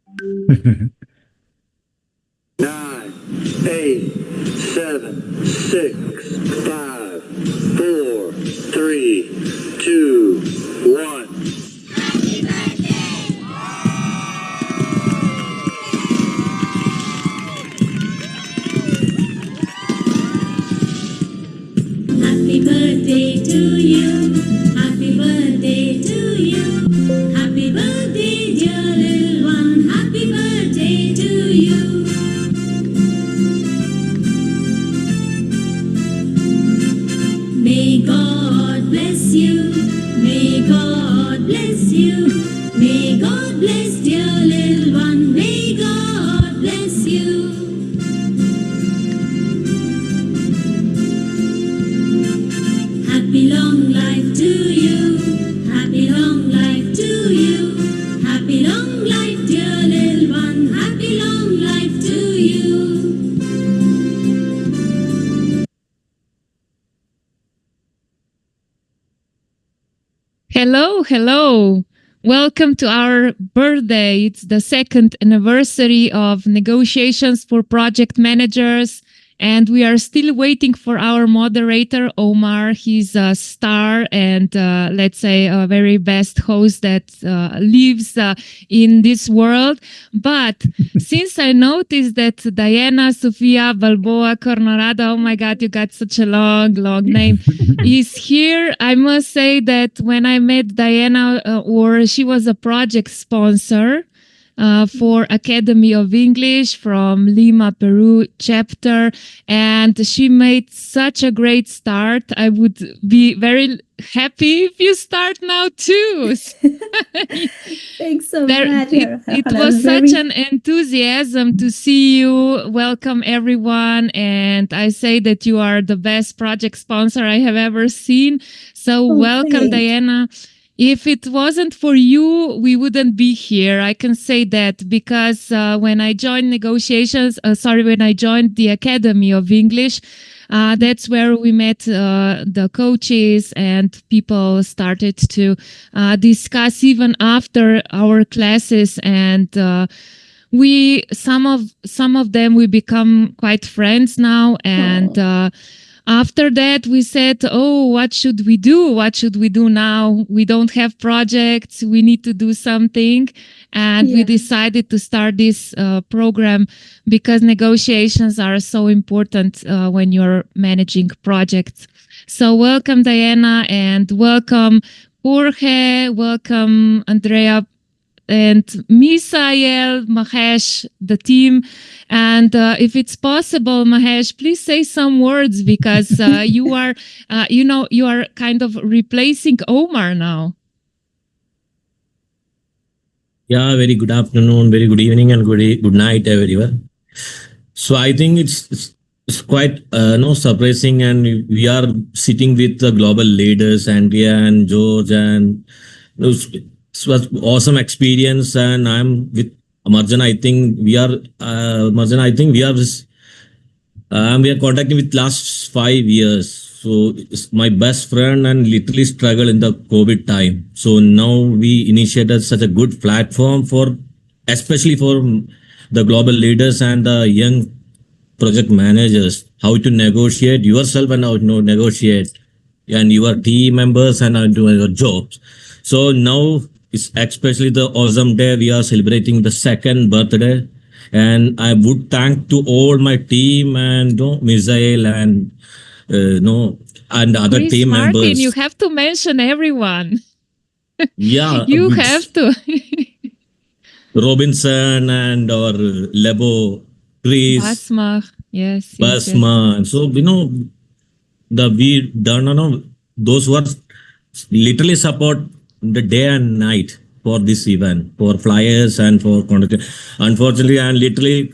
9, 8, 7, 6, 5, 4, 3, 2, 1. Happy birthday to you. Happy birthday to you. Happy birthday, dear little one. Happy birthday to you. May God bless you. May God bless you. May God bless dear little one. May God bless you. Happy long life to you. Happy long life to you. Happy long life, dear little one. Happy long life to you. Hello, hello. Welcome to our birthday. It's the second anniversary of negotiations for project managers. And we are still waiting for our moderator, Omar. He's a star and, let's say, a very best host that lives in this world. But since I noticed that Diana, Sofia, Balboa, Coronado, oh my God, you got such a long name, is here, I must say that when I met Diana, or she was a project sponsor, for Academy of English from Lima, Peru chapter. And she made such a great start. I would be very happy if you start now too. Thanks so much. It was such an enthusiasm to see you. Welcome everyone. And I say that you are the best project sponsor I have ever seen. So welcome, Diana. If it wasn't for you, we wouldn't be here. I can say that because when I joined when I joined the Academy of English, that's where we met the coaches and people started to discuss even after our classes, and some of them we become quite friends now. And after that, we said, oh, what should we do? What should we do now? We don't have projects. We need to do something. And we decided to start this program because negotiations are so important when you're managing projects. So welcome, Diana, and welcome, Jorge. Welcome, Andrea, and Misael, Mahesh, the team. And if it's possible, Mahesh, please say some words because you are kind of replacing Omar now. Yeah, very good afternoon, very good evening, and good night, everyone. So I think it's quite surprising, and we are sitting with the global leaders, Andrea and George, and it was awesome experience. And I'm with Marjan. I think we are Marjan. I think we are contacting with last 5 years. So it's my best friend and literally struggle in the COVID time. So now we initiated such a good platform especially for the global leaders and the young project managers, how to negotiate yourself and how to negotiate and your team members and how to do your jobs. So now it's especially the awesome day. We are celebrating the second birthday. And I would thank to all my team and Misael and and other Chris team Martin, members. you have to mention everyone. Yeah, you have to. Robinson and our Lebo, Chris, Basma, yes. Basma. Yes. So we done those who are literally support the day and night for this event, for flyers and for contact. Unfortunately, I'm literally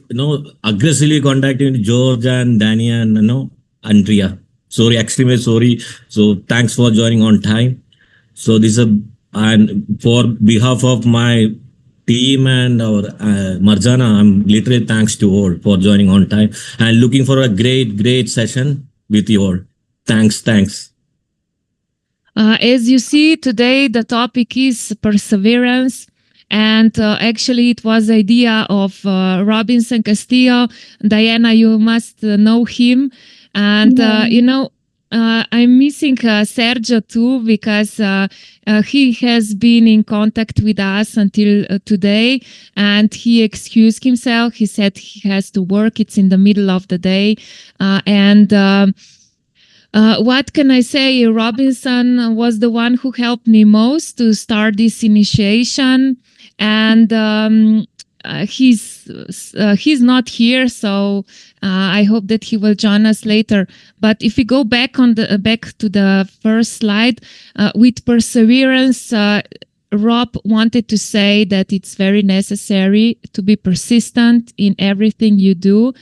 aggressively contacting George and Danny and Andrea. Sorry, extremely sorry. So thanks for joining on time. So this is and for behalf of my team and our Marjana, I'm literally thanks to all for joining on time and looking for a great session with you all. Thanks. As you see today, the topic is perseverance. And actually, it was idea of Robinson Castillo. Diana, you must know him. And, I'm missing Sergio too, because he has been in contact with us until today, and he excused himself. He said he has to work. It's in the middle of the day. What can I say? Robinson was the one who helped me most to start this initiation. And he's not here, so I hope that he will join us later. But if we go back to the first slide, with perseverance, Rob wanted to say that it's very necessary to be persistent in everything you do.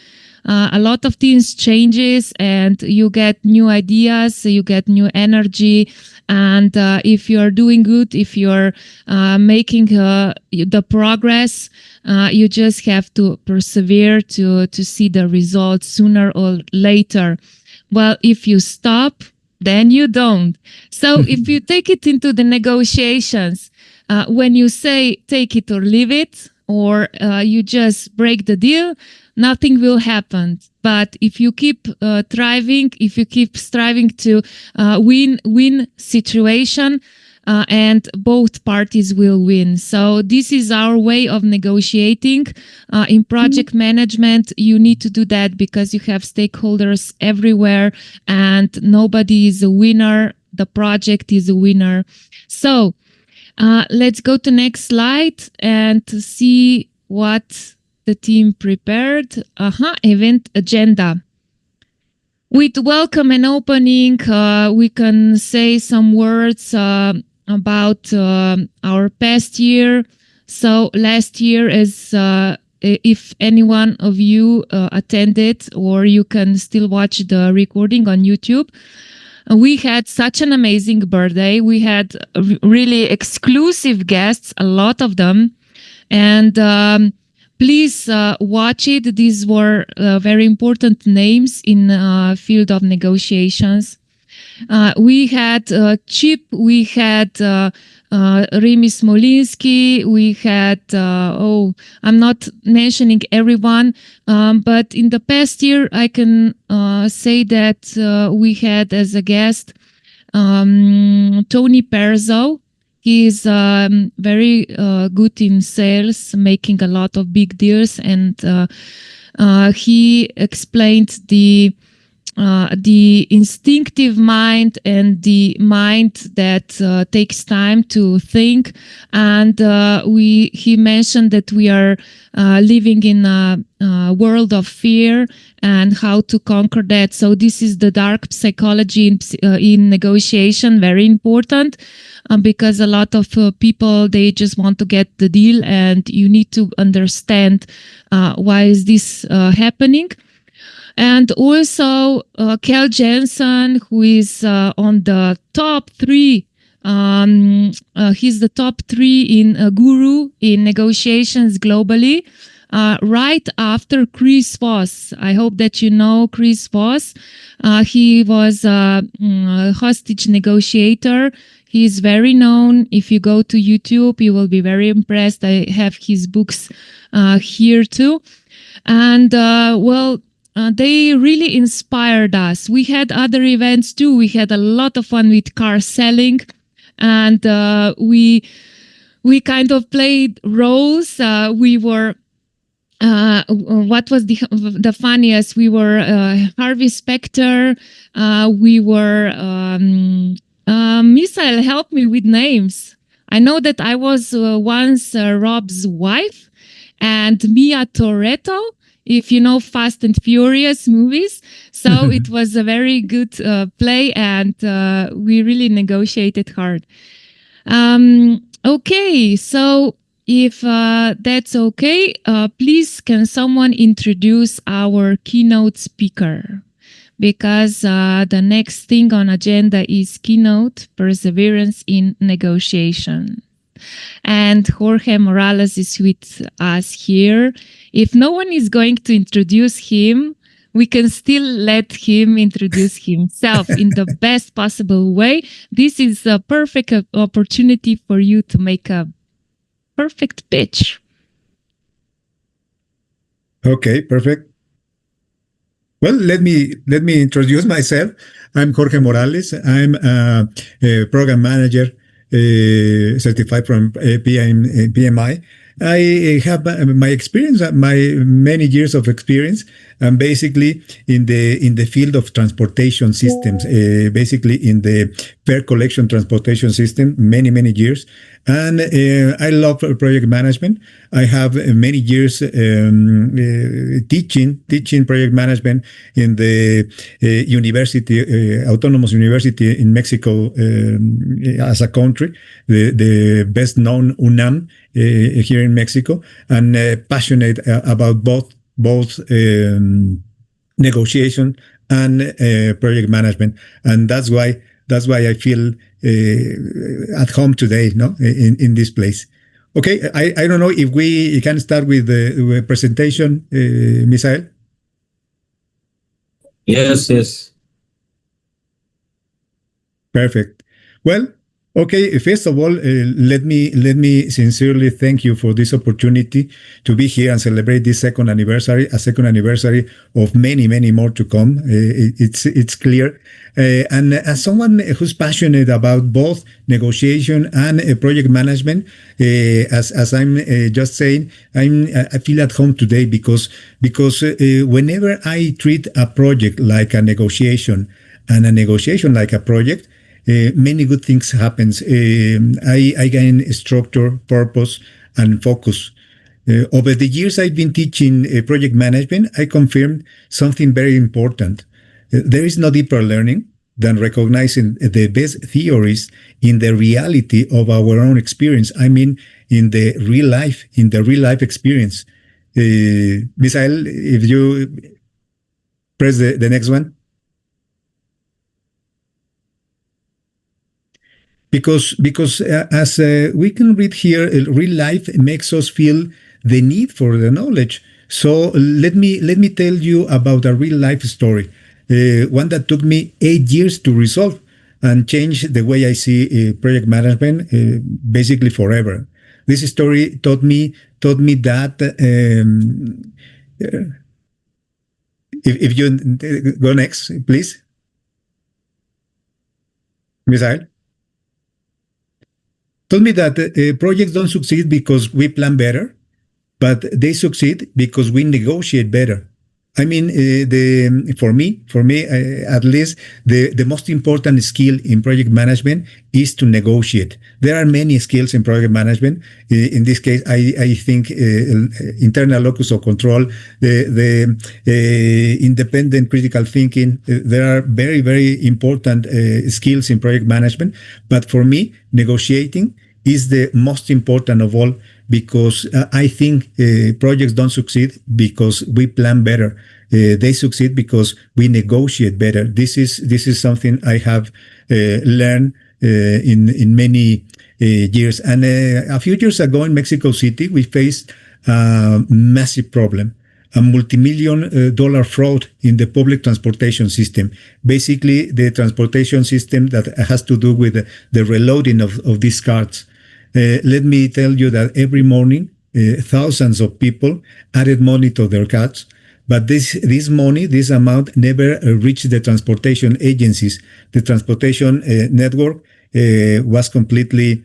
A lot of things changes, and you get new ideas, you get new energy. And if you're doing good, if you're making the progress, you just have to persevere to see the results sooner or later. Well, if you stop, then you don't. So if you take it into the negotiations, when you say take it or leave it, or you just break the deal, nothing will happen. But if you keep thriving, if you keep striving to win situation, and both parties will win. So this is our way of negotiating. In project management, you need to do that because you have stakeholders everywhere, and nobody is a winner. The project is a winner. So let's go to next slide and see what the team prepared. Event agenda. With welcome and opening, we can say some words about our past year. So last year, as if any one of you attended, or you can still watch the recording on YouTube, we had such an amazing birthday. We had really exclusive guests, a lot of them. And please watch it. These were very important names in field of negotiations. We had Chip, we had Remy Smolinski, we had, I'm not mentioning everyone, but in the past year, I can say that we had as a guest Tony Perzo. He is very good in sales, making a lot of big deals, and he explained the instinctive mind and the mind that takes time to think. And he mentioned that we are living in a world of fear and how to conquer that. So this is the dark psychology in negotiation, very important, because a lot of people, they just want to get the deal, and you need to understand why is this happening. And also Kel Jensen, who is on the top 3. He's the top 3 in guru in negotiations globally, right after Chris Voss. I hope that you know Chris Voss. He was a hostage negotiator. He is very known. If you go to YouTube, you will be very impressed. I have his books here too. And they really inspired us. We had other events too. We had a lot of fun with car selling, and we kind of played roles. We were what was the funniest? We were Harvey Specter. We were Misael. Help me with names. I know that I was once Rob's wife, and Mia Toretto, if you know Fast and Furious movies. So it was a very good play, and we really negotiated hard. Okay, so if that's okay, please can someone introduce our keynote speaker? Because the next thing on agenda is keynote, perseverance in negotiation. And Jorge Morales is with us here. If no one is going to introduce him, we can still let him introduce himself in the best possible way. This is a perfect opportunity for you to make a perfect pitch. Okay, perfect. Well, let me introduce myself. I'm Jorge Morales. I'm a program manager, certified from PMI. I have my experience, my many years of experience, and basically in the field of transportation systems, basically in the fare collection transportation system, many years. And I love project management. I have many years teaching project management in the autonomous university in Mexico as a country, the best known UNAM here in Mexico, and passionate about both negotiation and project management, and that's why I feel at home today, no, in this place. Okay, I don't know if we can start with the presentation, Misael. Yes. Perfect. Well, okay. First of all, let me sincerely thank you for this opportunity to be here and celebrate this second anniversary of many more to come. It's clear. And as someone who's passionate about both negotiation and project management, as I'm just saying, I feel at home today because whenever I treat a project like a negotiation and a negotiation like a project, many good things happens. I gain structure, purpose, and focus. Over the years I've been teaching project management, I confirmed something very important. There is no deeper learning than recognizing the best theories in the reality of our own experience. I mean, in the real life experience. Misael, if you press the next one. Because as we can read here, real life makes us feel the need for the knowledge. So let me tell you about a real life story, one that took me 8 years to resolve and change the way I see project management, basically forever. This story taught me that if you go next, please, Misael. Told me that projects don't succeed because we plan better, but they succeed because we negotiate better. I mean, for me, at least, the most important skill in project management is to negotiate. There are many skills in project management. In this case, I think internal locus of control, the independent critical thinking. There are very important skills in project management. But for me, negotiating is the most important of all, because I think projects don't succeed because we plan better. They succeed because we negotiate better. This is something I have learned in many years. And a few years ago in Mexico City, we faced a massive problem, a multi-million dollar fraud in the public transportation system. Basically, the transportation system that has to do with the reloading of these cards. Let me tell you that every morning, thousands of people added money to their cards, but this money, this amount, never reached the transportation agencies. The transportation network was completely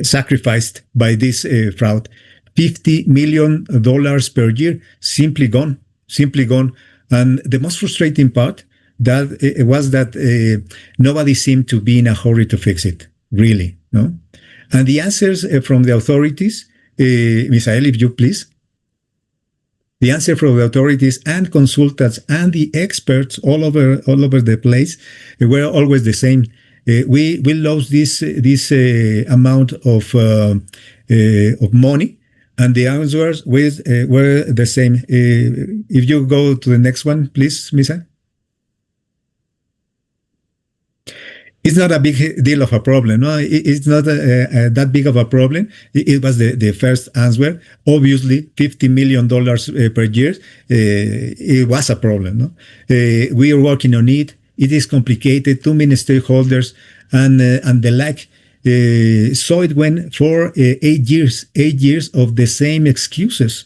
sacrificed by this fraud. $50 million per year, simply gone. And the most frustrating part was that nobody seemed to be in a hurry to fix it, really, no? And the answers from the authorities, Misael, if you please. The answer from the authorities and consultants and the experts all over the place were always the same. We lost this amount of money, and the answers were the same. If you go to the next one, please, Misa. It's not a big deal of a problem. No, it's not that big of a problem. It was the first answer. Obviously, $50 million per year. It was a problem. No, we are working on it. It is complicated. Too many stakeholders and the like. So it went for 8 years, 8 years of the same excuses.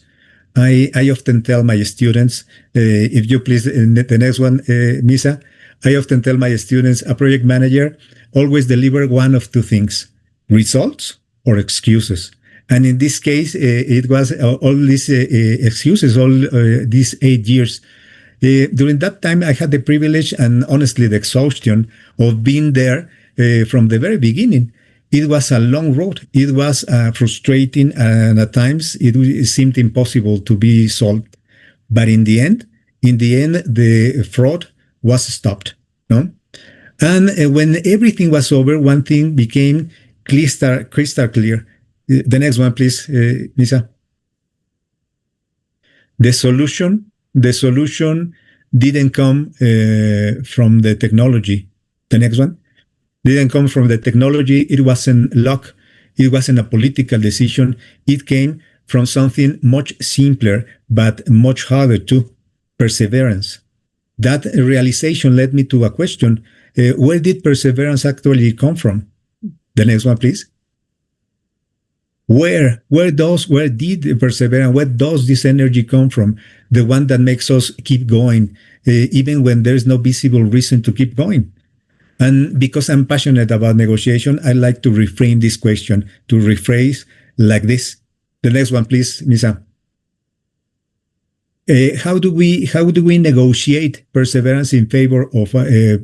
I often tell my students, if you please, the next one, Misa, I often tell my students, a project manager always deliver one of two things, results or excuses. And in this case, it was all these excuses, all these 8 years. During that time, I had the privilege and honestly the exhaustion of being there from the very beginning. It was a long road. It was frustrating, and at times it seemed impossible to be solved. But in the end, the fraud was stopped. No, and when everything was over, one thing became crystal clear. The next one, please, Misa. The solution didn't come from the technology. The next one didn't come from the technology. It wasn't luck. It wasn't a political decision. It came from something much simpler, but much harder too, perseverance. That realization led me to a question. Where did perseverance actually come from? The next one, please. Where did perseverance, where does this energy come from? The one that makes us keep going, even when there's no visible reason to keep going. And because I'm passionate about negotiation, I like to reframe this question, to rephrase like this. The next one, please, Misa. How do we negotiate perseverance in favor of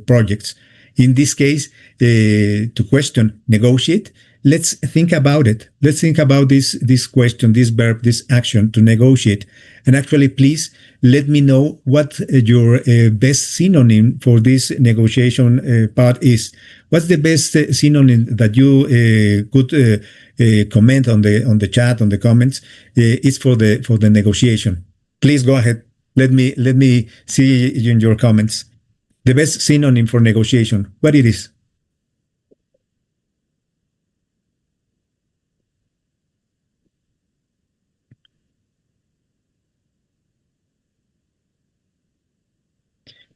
projects? In this case, to question, negotiate. Let's think about it. Let's think about this question, this verb, this action, to negotiate. And actually, please let me know what your best synonym for this negotiation part is. What's the best synonym that you could comment on the chat, on the comments? Is for the negotiation. Please go ahead. Let me see in your comments. The best synonym for negotiation, what it is.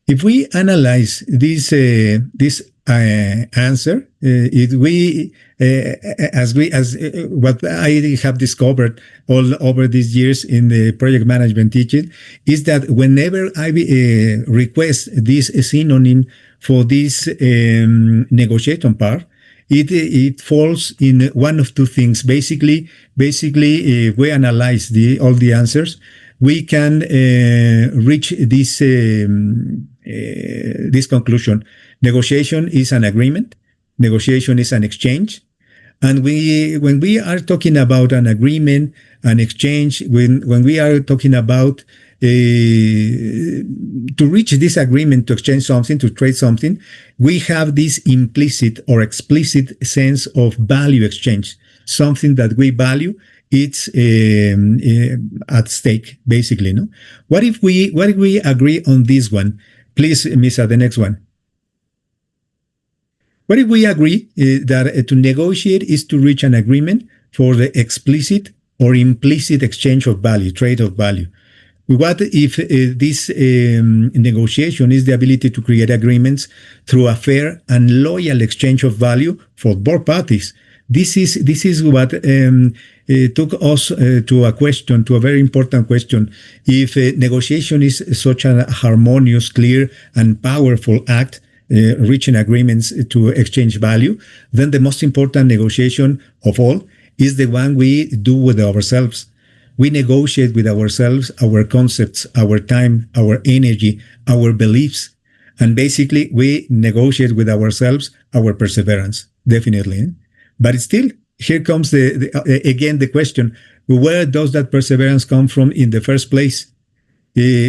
If we analyze this answer, as what I have discovered all over these years in the project management teaching, is that whenever I request this synonym for this negotiation part, it falls in one of two things. Basically, if we analyze all the answers, we can reach this conclusion. Negotiation is an agreement. Negotiation is an exchange. And when we are talking about an agreement, an exchange, when we are talking about to reach this agreement, to exchange something, to trade something, we have this implicit or explicit sense of value exchange, something that we value. It's at stake, basically. No. What if we agree on this one? Please, Misa, the next one. What if we agree that to negotiate is to reach an agreement for the explicit or implicit exchange of value, trade of value? What if this negotiation is the ability to create agreements through a fair and loyal exchange of value for both parties? This is what took us to a question, to a very important question. If negotiation is such a harmonious, clear, and powerful act, reaching agreements to exchange value, then the most important negotiation of all is the one we do with ourselves. We negotiate with ourselves our concepts, our time, our energy, our beliefs. And basically, we negotiate with ourselves our perseverance, definitely. But still, here comes again the question, where does that perseverance come from in the first place?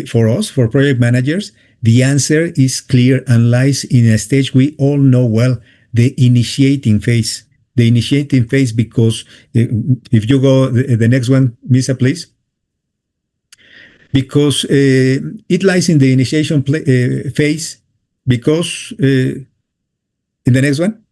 For us, for project managers, the answer is clear and lies in a stage we all know well, the initiating phase. The initiating phase, because if you go the next one, Misa, please. Because it lies in the initiation phase, because in the next one,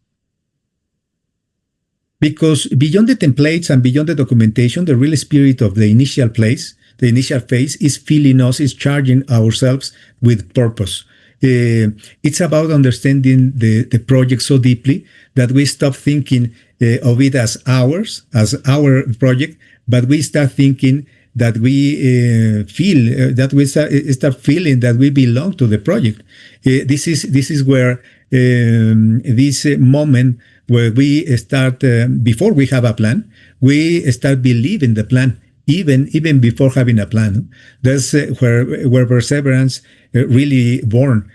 because beyond the templates and beyond the documentation, the real spirit of the initial phase is filling us, is charging ourselves with purpose. it's about understanding the project so deeply that we stop thinking of it as ours, as our project, but we start thinking that we feel that we start feeling that we belong to the project. This is where this moment where we start before we have a plan, we start believing the plan even before having a plan. That's where perseverance really born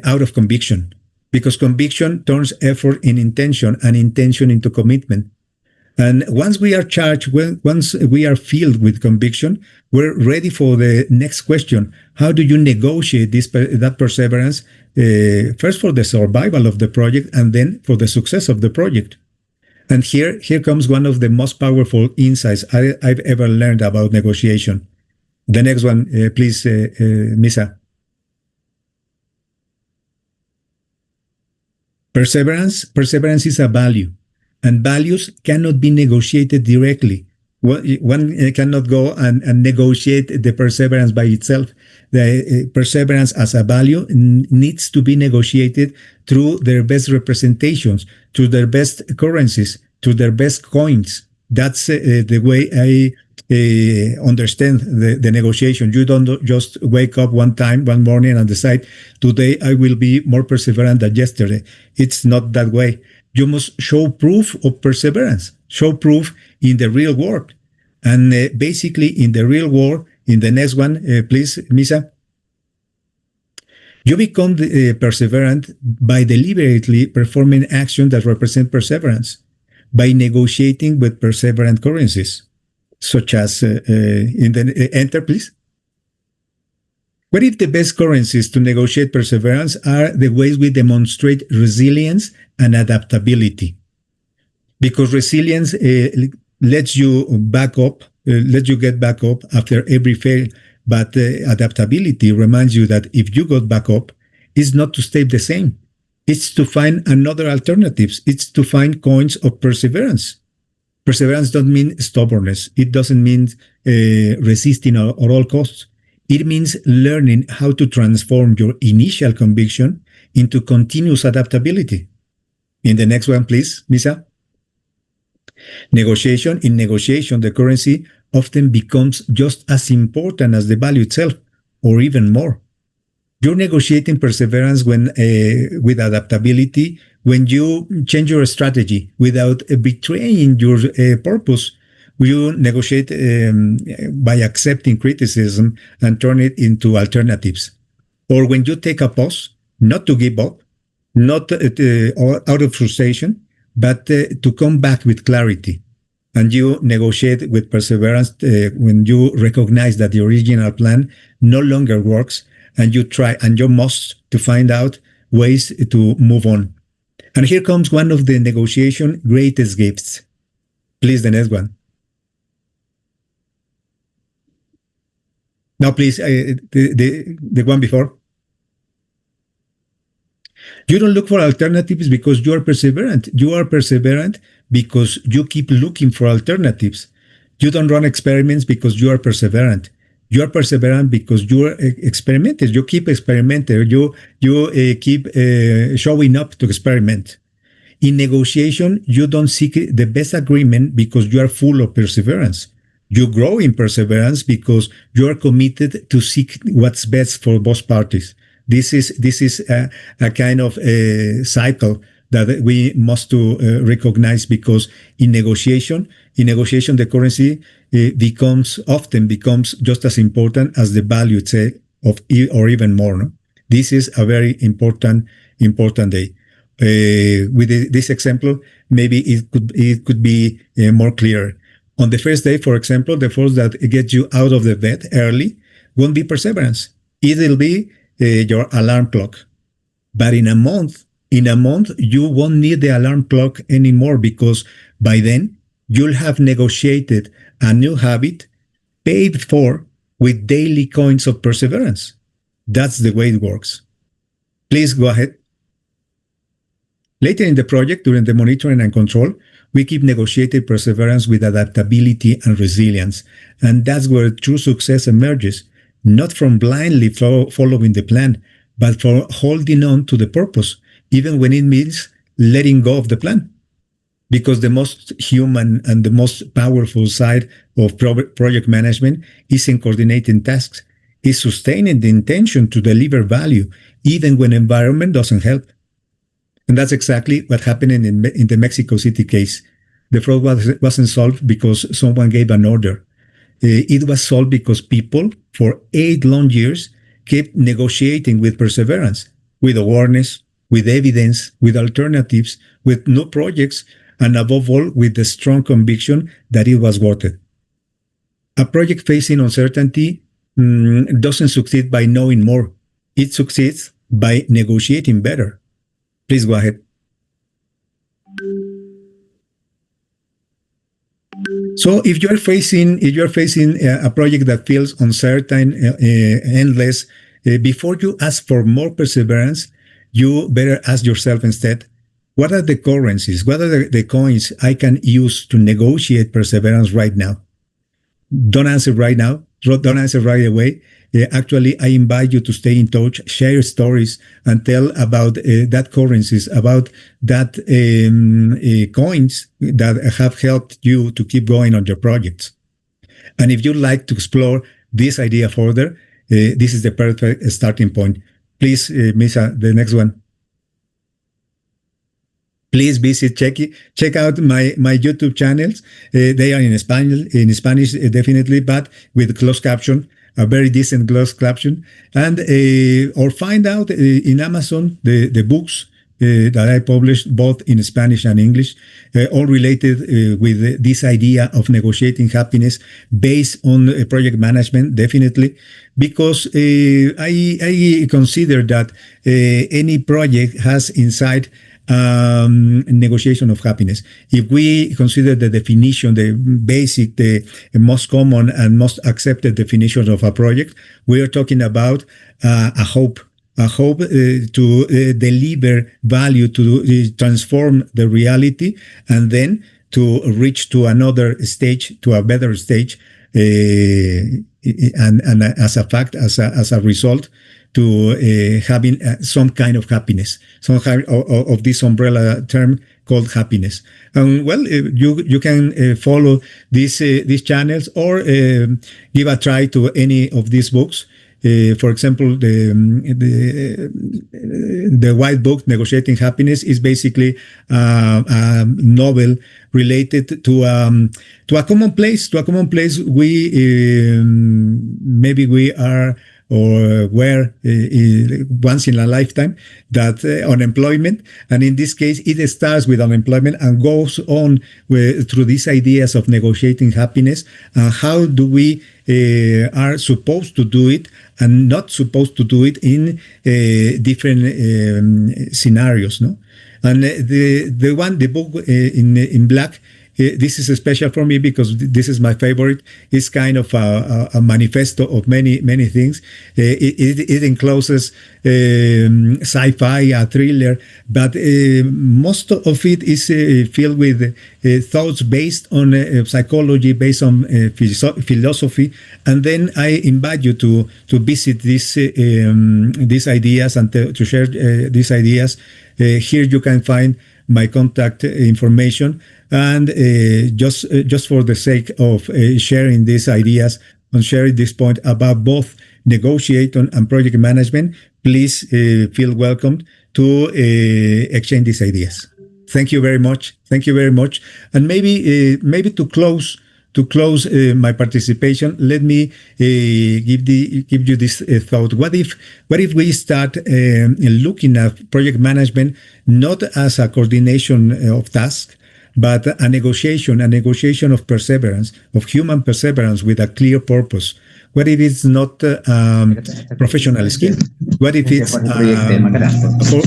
out of conviction, because conviction turns effort in intention and intention into commitment. And once we are charged, once we are filled with conviction, we're ready for the next question. How do you negotiate that perseverance, first for the survival of the project and then for the success of the project? And here comes one of the most powerful insights I've ever learned about negotiation. The next one, please, Misa. Perseverance is a value, and values cannot be negotiated directly. One cannot go and negotiate the perseverance by itself. The perseverance as a value needs to be negotiated through their best representations, through their best currencies, through their best coins. That's the way I understand the negotiation. You don't just wake up one morning and decide, today I will be more perseverant than yesterday. It's not that way. You must show proof of perseverance, show proof in the real world. And basically in the real world, in the next one, please, Misa. You become perseverant by deliberately performing actions that represent perseverance, by negotiating with perseverant currencies, such as in the enter, please. What if the best currencies to negotiate perseverance are the ways we demonstrate resilience and adaptability? Because resilience lets you back up, lets you get back up after every fail. But adaptability reminds you that if you got back up, it's not to stay the same. It's to find another alternatives. It's to find coins of perseverance. Perseverance doesn't mean stubbornness. It doesn't mean resisting at all costs. It means learning how to transform your initial conviction into continuous adaptability. In the next one, please, Misa. In negotiation, the currency often becomes just as important as the value itself, or even more. You're negotiating perseverance with adaptability when you change your strategy without betraying your purpose. You negotiate by accepting criticism and turn it into alternatives. Or when you take a pause, not to give up, not out of frustration, but to come back with clarity. And you negotiate with perseverance when you recognize that the original plan no longer works, and you try and you must to find out ways to move on. And here comes one of the negotiation greatest gifts. Please, the next one. Now, please, the one before. You don't look for alternatives because you are perseverant. You are perseverant because you keep looking for alternatives. You don't run experiments because you are perseverant. You are perseverant because you are experimented. You keep experimenting. You keep showing up to experiment. In negotiation, you don't seek the best agreement because you are full of perseverance. You grow in perseverance because you are committed to seek what's best for both parties. This is a kind of cycle that we must to recognize, because in negotiation, the currency often becomes just as important as the value itself, or even more. No? This is a very important day. With this example, maybe it could be more clear. On the first day, for example, the force that gets you out of the bed early won't be perseverance. It'll be your alarm clock. But in a month, you won't need the alarm clock anymore, because by then you'll have negotiated a new habit paid for with daily coins of perseverance. That's the way it works. Please go ahead. Later in the project, during the monitoring and control, we keep negotiating perseverance with adaptability and resilience. And that's where true success emerges, not from blindly following the plan, but for holding on to the purpose, even when it means letting go of the plan. Because the most human and the most powerful side of project management is in coordinating tasks, is sustaining the intention to deliver value, even when environment doesn't help. And that's exactly what happened in the Mexico City case. The fraud wasn't solved because someone gave an order. It was solved because people, for 8 long years, kept negotiating with perseverance, with awareness, with evidence, with alternatives, with new projects, and above all, with the strong conviction that it was worth it. A project facing uncertainty doesn't succeed by knowing more. It succeeds by negotiating better. Please go ahead. So if you're facing a project that feels uncertain, endless, before you ask for more perseverance, you better ask yourself instead, what are the currencies? What are the coins I can use to negotiate perseverance right now? Don't answer right now. Don't answer right away. Actually, I invite you to stay in touch, share stories, and tell about that currencies, about that coins that have helped you to keep going on your projects. And if you'd like to explore this idea further, this is the perfect starting point. Please, Misa, the next one. Please check out my YouTube channels. They are in Spanish definitely, but with closed caption, a very decent closed caption, and or find out in Amazon the books that I published both in Spanish and English, all related with this idea of negotiating happiness based on project management, definitely, because I consider that any project has inside negotiation of happiness. If we consider the definition, the basic, the most common and most accepted definition of a project, we are talking about a hope to deliver value, to transform the reality, and then to reach to another stage, to a better stage, and as a fact, as a result, to having some kind of happiness, some kind of this umbrella term called happiness. Well, you can follow these channels or give a try to any of these books. For example, the white book, Negotiating Happiness, is basically a novel related to a common place. We maybe we are or were once in a lifetime, that unemployment. And in this case, it starts with unemployment and goes on through these ideas of negotiating happiness. How do we are supposed to do it and not supposed to do it in different scenarios, no? And the book in black, this is special for me because this is my favorite. It's kind of a manifesto of many things. It encloses sci-fi, a thriller, but most of it is filled with thoughts based on psychology, based on philosophy. And then I invite you to visit these ideas and to share these ideas. Here you can find my contact information, and just for the sake of sharing these ideas and sharing this point about both negotiation and project management, please feel welcome to exchange these ideas. Thank you very much. And maybe to close my participation, let me give you this thought. What if we start looking at project management not as a coordination of tasks, but a negotiation of perseverance, of human perseverance with a clear purpose? What if it's not professional skill? What if it's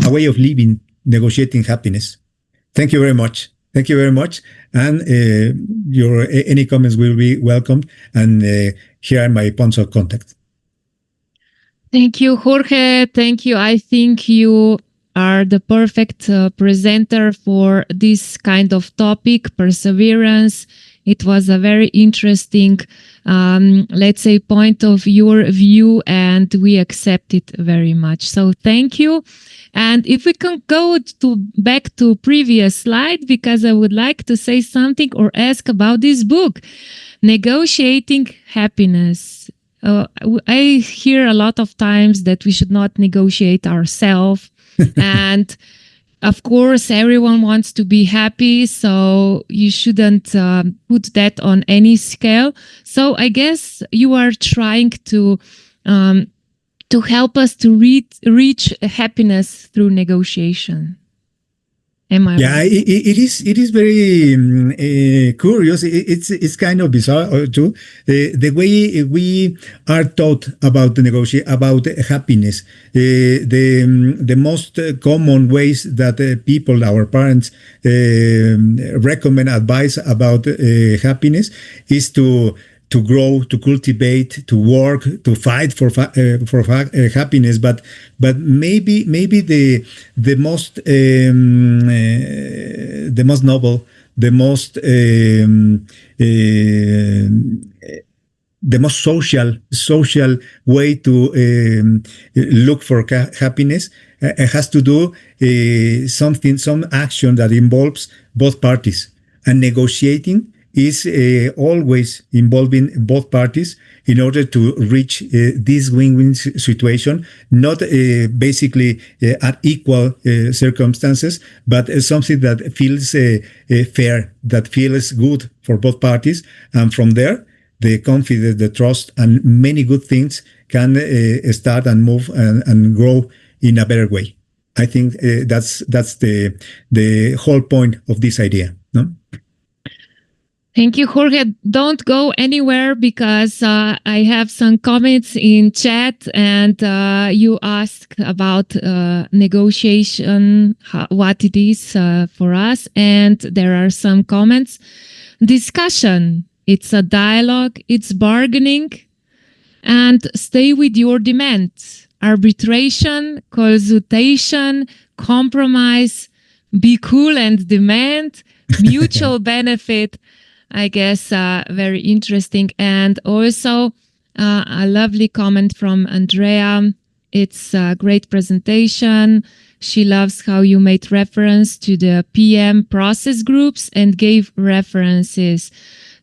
a way of living, negotiating happiness? Thank you very much. And your any comments will be welcomed. And here are my points of contact. Thank you, Jorge. Thank you. I think you are the perfect presenter for this kind of topic, perseverance, It was a very interesting, let's say, point of your view, and we accept it very much. So thank you. And if we can go back to previous slide, because I would like to say something or ask about this book, Negotiating Happiness. I hear a lot of times that we should not negotiate ourselves. And of course, everyone wants to be happy, so you shouldn't put that on any scale. So I guess you are trying to help us to reach happiness through negotiation. Am I Yeah, right? it is very curious. It's kind of bizarre too. The way we are taught about the about happiness. The most common ways that people, our parents, recommend advice about happiness is to grow, to cultivate, to work, to fight for happiness. But maybe the most noble, the most social way to look for happiness has to do some action that involves both parties, and negotiating is always involving both parties in order to reach this win-win situation, not basically at equal circumstances, but something that feels fair, that feels good for both parties. And from there, the confidence, the trust, and many good things can start and move and grow in a better way. I think that's the whole point of this idea. No? Thank you, Jorge. Don't go anywhere, because I have some comments in chat, and you asked about negotiation, what it is for us. And there are some comments. Discussion. It's a dialogue. It's bargaining. And stay with your demands. Arbitration, consultation, compromise, be cool and demand, mutual benefit. I guess very interesting. And also a lovely comment from Andrea. It's a great presentation. She loves how you made reference to the PM process groups and gave references.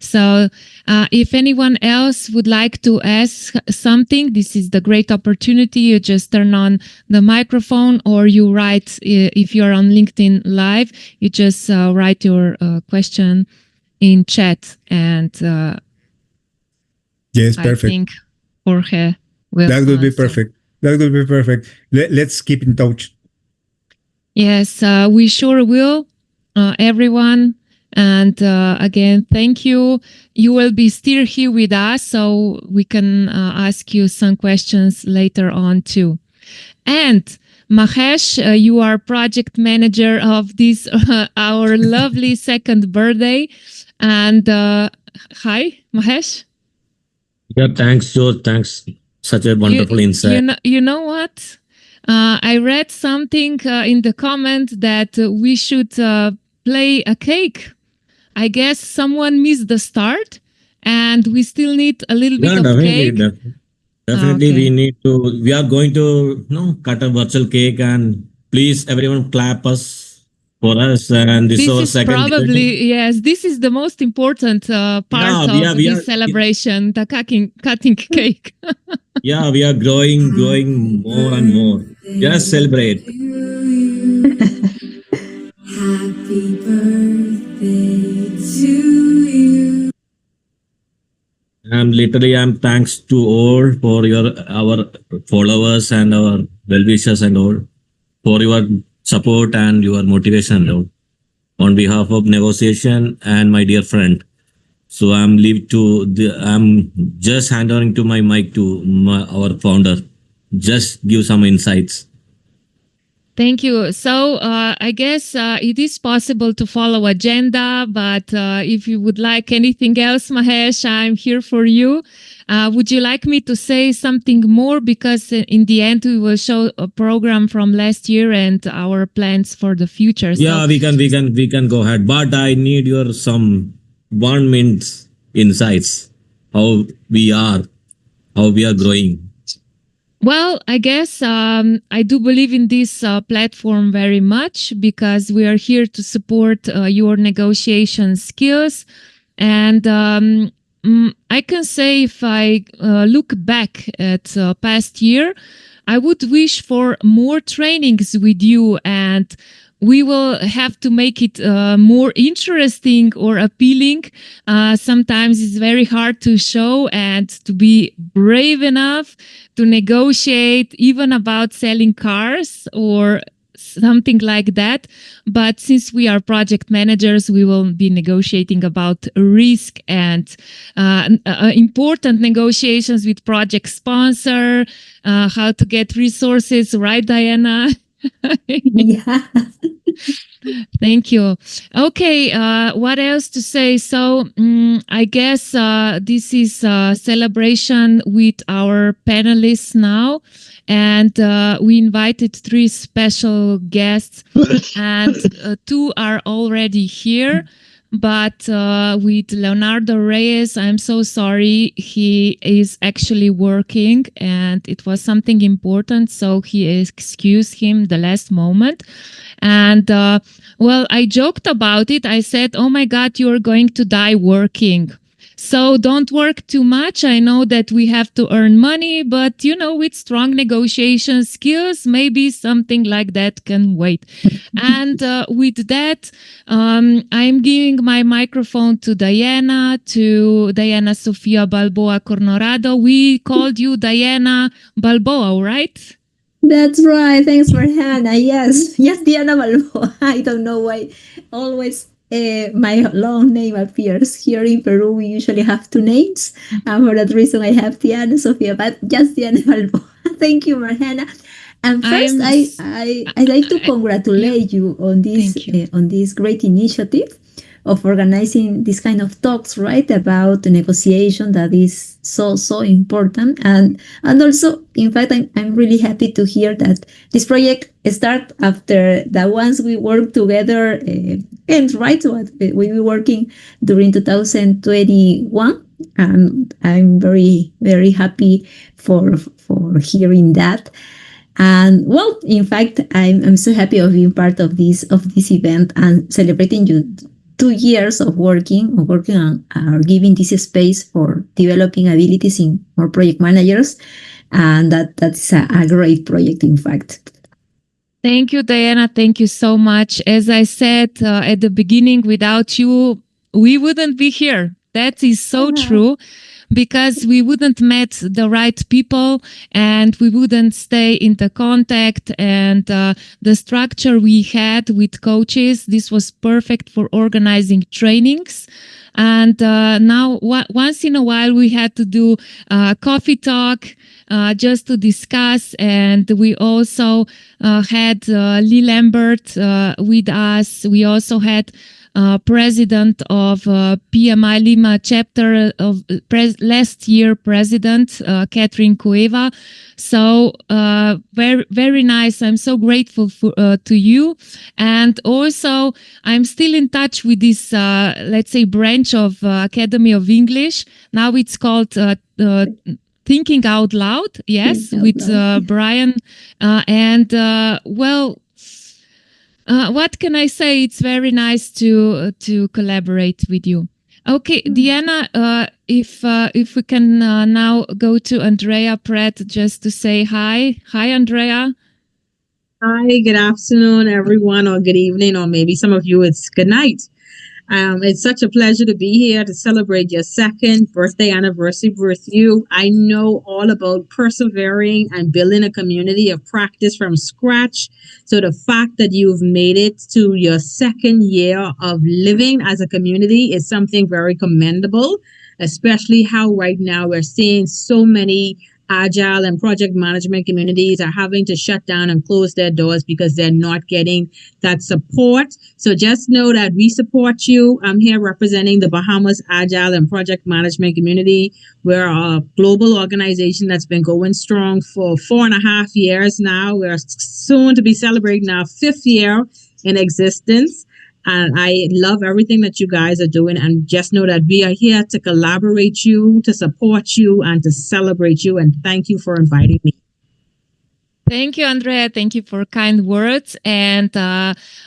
So if anyone else would like to ask something, this is the great opportunity. You just turn on the microphone, or you write, if you're on LinkedIn Live, you just write your question in chat, and yes, perfect. I think Jorge will That would be answer. perfect. That would be perfect. Let's keep in touch. Yes, we sure will, everyone. And again, thank you. You will be still here with us, so we can ask you some questions later on too. And Mahesh, you are project manager of this, our lovely second birthday. And hi, Mahesh. Yeah, thanks, George. Thanks. Such a wonderful insight. You know what? I read something in the comment that we should play a cake. I guess someone missed the start, and we still need a little bit of cake. Definitely, we are going to cut a virtual cake, and please, everyone, clap us for us. And this is our second. Probably, yes, this is the most important part of this celebration, the cutting cake. Yeah, we are growing more and more. Just celebrate. Happy birthday to you. I'm thanks to all for our followers and our well-wishers and all for your support and your motivation and all. On behalf of negotiation and my dear friend, so I'm just handing to my mic to our founder. Just give some insights. Thank you. So I guess it is possible to follow agenda, but if you would like anything else, Mahesh, I'm here for you. Would you like me to say something more? Because in the end, we will show a program from last year and our plans for the future. Yeah, so we can go ahead, but I need your some 1 minute insights how we are, how we are growing. Well, I guess I do believe in this platform very much because we are here to support your negotiation skills. And I can say if I look back at past year, I would wish for more trainings with you, and we will have to make it more interesting or appealing. Sometimes it's very hard to show and to be brave enough to negotiate even about selling cars or something like that. But since we are project managers, we will be negotiating about risk and important negotiations with project sponsor, how to get resources, right, Diana? Yeah. Thank you. Okay, what else to say? So I guess this is a celebration with our panelists now. And we invited 3 special guests and 2 are already here. But with Leonardo Reyes, I'm so sorry. He is actually working and it was something important. So he excused him the last moment. And well, I joked about it. I said, oh my God, you're going to die working. So don't work too much. I know that we have to earn money, but with strong negotiation skills, maybe something like that can wait. And with that, I'm giving my microphone to Diana Sofia Balboa Coronado. We called you Diana Balboa, right? That's right. Thanks for Hannah. Yes, Diana Balboa. I don't know why. Always my long name appears. Here in Peru, we usually have 2 names. And for that reason, I have Diana Sofia, but just Diana Balboa. Thank you, Marhana. And first, I'd like to congratulate you on this great initiative of organizing this kind of talks, right, about the negotiation that is so important. And also, in fact, I'm really happy to hear that this project start after the ones we worked together and right, so we were working during 2021. And I'm very, very happy for hearing that. And well, in fact, I'm so happy of being part of this event and celebrating you 2 years of working on giving this space for developing abilities in more project managers, and that's a great project, in fact. Thank you, Diana. Thank you so much. As I said at the beginning, without you, we wouldn't be here. That is so true. Because we wouldn't met the right people and we wouldn't stay in the contact, and the structure we had with coaches, this was perfect for organizing trainings. And now once in a while we had to do coffee talk just to discuss. And we also had Lee Lambert with us. We also had president of PMI Lima chapter of last year, president Catherine Cueva. So very, very nice. I'm so grateful to you. And also I'm still in touch with this, let's say, branch of Academy of English. Now it's called Thinking Out Loud. Yes, with Brian. What can I say? It's very nice to collaborate with you. Okay, Diana, if we can now go to Andrea Pratt just to say hi. Hi, Andrea. Hi, good afternoon, everyone, or good evening, or maybe some of you it's good night. It's such a pleasure to be here to celebrate your 2nd birthday anniversary with you. I know all about persevering and building a community of practice from scratch. So the fact that you've made it to your 2nd year of living as a community is something very commendable, especially how right now we're seeing so many agile and project management communities are having to shut down and close their doors because they're not getting that support. So just know that we support you. I'm here representing the Bahamas Agile and Project Management Community. We're a global organization that's been going strong for 4.5 years now. We're soon to be celebrating our 5th year in existence. And I love everything that you guys are doing. And just know that we are here to collaborate you, to support you, and to celebrate you. And thank you for inviting me. Thank you, Andrea. Thank you for kind words. And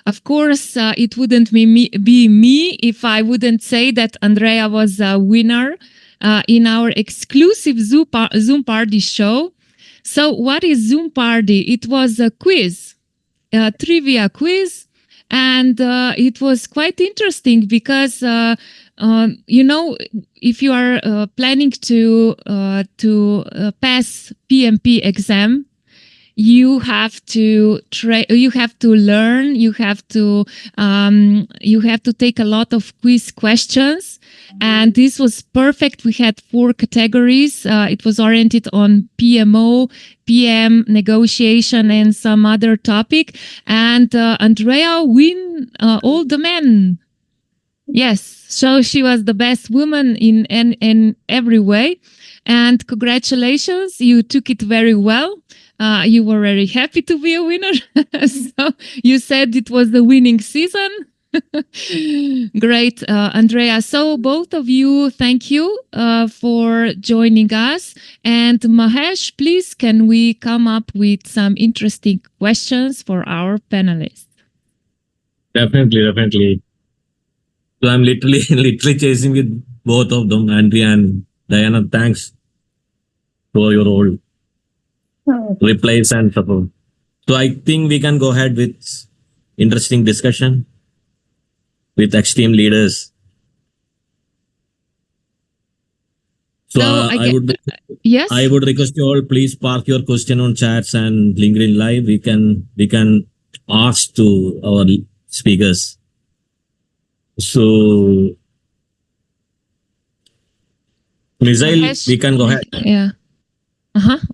of course, it wouldn't be me if I wouldn't say that Andrea was a winner in our exclusive Zoom Party show. So what is Zoom Party? It was a quiz, a trivia quiz. And it was quite interesting because, you know, if you are planning to pass PMP exam, you have to learn, you have to take a lot of quiz questions, and this was perfect. We had 4 categories. It was oriented on PMO, PM, negotiation, and some other topic. And Andrea win all the men. Yes, so she was the best woman in every way. And congratulations, you took it very well. You were very happy to be a winner. So you said it was the winning season. Great, Andrea. So both of you, thank you for joining us. And Mahesh, please, can we come up with some interesting questions for our panelists? Definitely. So I'm literally chasing with both of them, Andrea and Diana. Thanks for your all replies and support. So I think we can go ahead with interesting discussion with extreme leaders. So yes, I would request you all, please park your question on chats and LinkedIn Live. We can ask to our speakers. So, Misail, we can go ahead. Yeah.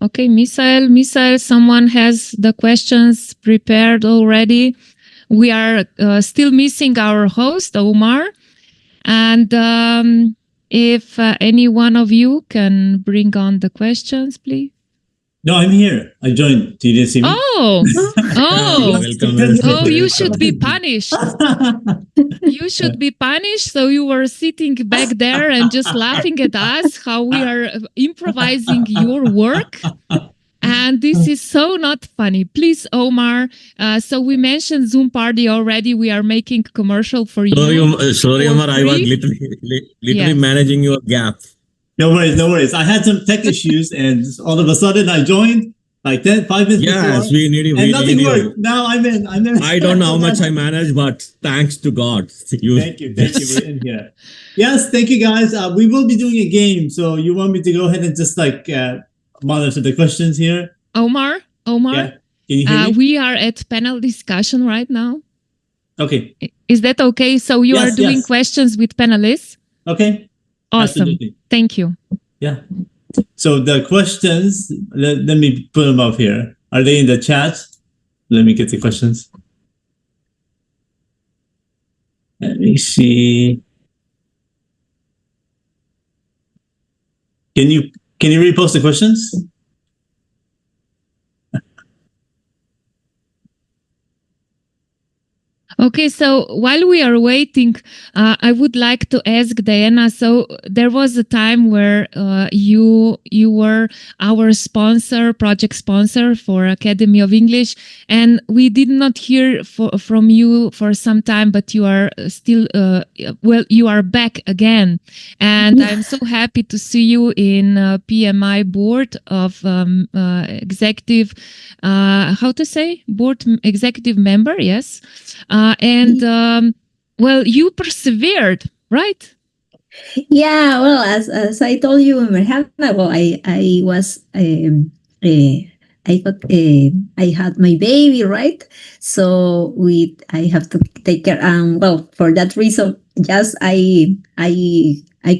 Okay, Misail, someone has the questions prepared already. We are still missing our host, Omar. And if any one of you can bring on the questions, please. No, I'm here. I joined. You didn't see me? Welcome. You should be punished. You should be punished. So you were sitting back there and just laughing at us, how we are improvising your work. And this is so not funny. Please, Omar. So we mentioned Zoom Party already. We are making a commercial for you. Sorry, Omar. I was literally managing your gap. No worries. I had some tech issues, and all of a sudden I joined like 5 minutes before. Yes, we need you. And nothing worked. Now I'm in. I don't know how much I managed, but thanks to God. Thank you. We're in here. Yes, thank you guys. We will be doing a game. So you want me to go ahead and just monitor the questions here? Omar? Yeah. Can you hear me? We are at panel discussion right now. Okay. Is that okay? So you are doing questions with panelists? Okay. Awesome. Absolutely. Thank you. Yeah. So the questions, let me put them up here. Are they in the chat? Let me get the questions. Let me see. Can you repost the questions? Okay, so while we are waiting, I would like to ask Diana. So there was a time where you were our sponsor, project sponsor for Academy of English, and we did not hear from you for some time, but you are still, you are back again. And I'm so happy to see you in PMI board of executive, board executive member, yes. You persevered, right? Yeah, well, as I told you, Merhana, well, I was I had my baby, right? So I have to take care. Well, for that reason, just I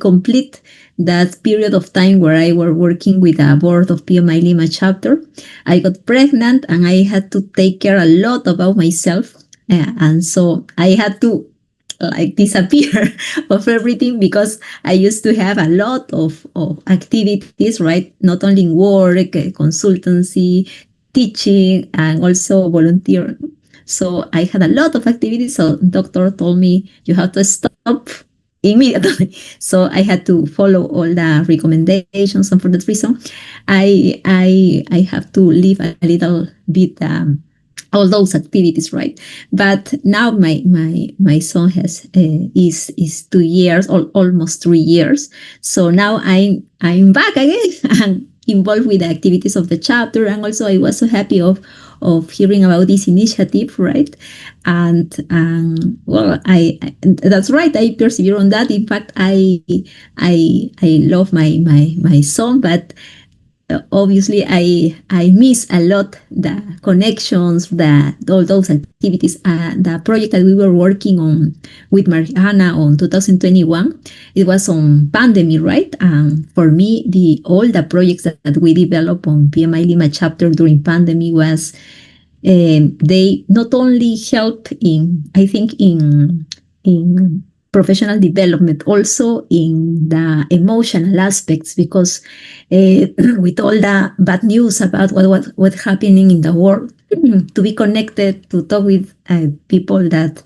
complete that period of time where I were working with a board of PMI Lima chapter. I got pregnant and I had to take care a lot about myself. And so I had to disappear of everything because I used to have a lot of activities, right? Not only in work, consultancy, teaching, and also volunteer. So I had a lot of activities. So doctor told me you have to stop immediately. So I had to follow all the recommendations, and for that reason, I have to leave a little bit all those activities, right? But now my son is 2 years, almost 3 years. So now I'm back again and involved with the activities of the chapter, and also I was so happy of hearing about this initiative, right? And well, I that's right. I persevere on that. In fact, I love my son, but obviously I miss a lot the connections, all those activities. The project that we were working on with Mariana on 2021, it was on pandemic, right? And for me, all the projects that we developed on PMI Lima chapter during pandemic was they not only help in, I think, in professional development, also in the emotional aspects, because with all the bad news about what's happening in the world, to be connected, to talk with people that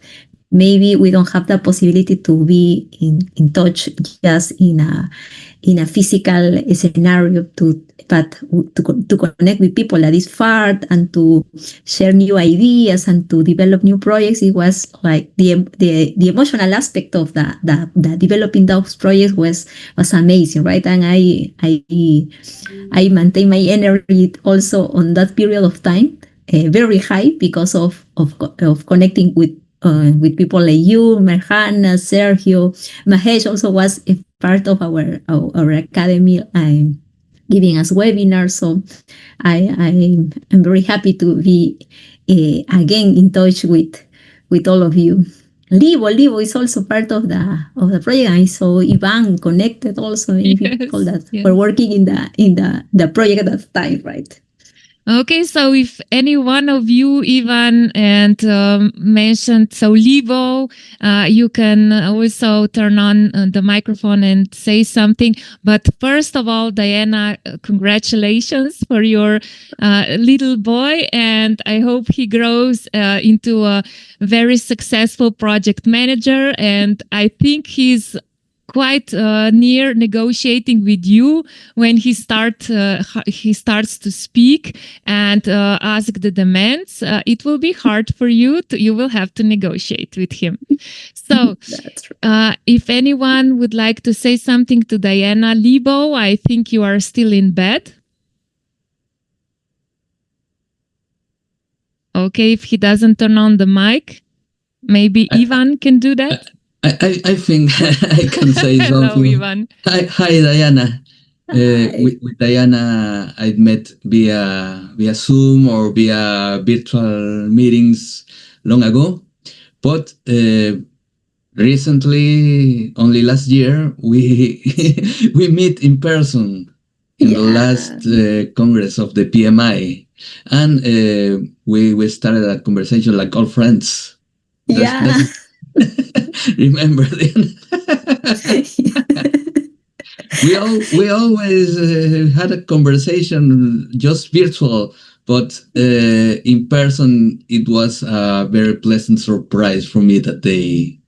maybe we don't have the possibility to be in touch just in a physical scenario, but to connect with people that is far and to share new ideas and to develop new projects. It was like the emotional aspect of the developing those projects was amazing, right? And I maintain my energy also on that period of time very high because of connecting with people like you, Merhana, Sergio. Mahesh also was a part of our academy, giving us webinars. So I'm very happy to be again in touch with all of you. Livo is also part of the project. I saw Ivan connected also, many people that were working in the project at that time, right? Okay, so if any one of you, Ivan, and mentioned so Livo, you can also turn on the microphone and say something. But first of all, Diana, congratulations for your little boy, and I hope he grows into a very successful project manager. And I think he's quite near negotiating with you when he starts to speak and ask the demands. It will be hard for you. You will have to negotiate with him. So if anyone would like to say something to Diana, Libo, I think you are still in bed. Okay, if he doesn't turn on the mic, maybe Ivan can do that. I think I can say something. Hello, Ivan. Hi, Diana. With Diana, I met via Zoom or via virtual meetings long ago. But recently, only last year, we we meet in person in the last Congress of the PMI. And we started a conversation like all friends. Remember then? we always had a conversation just virtual, but in person it was a very pleasant surprise for me that day.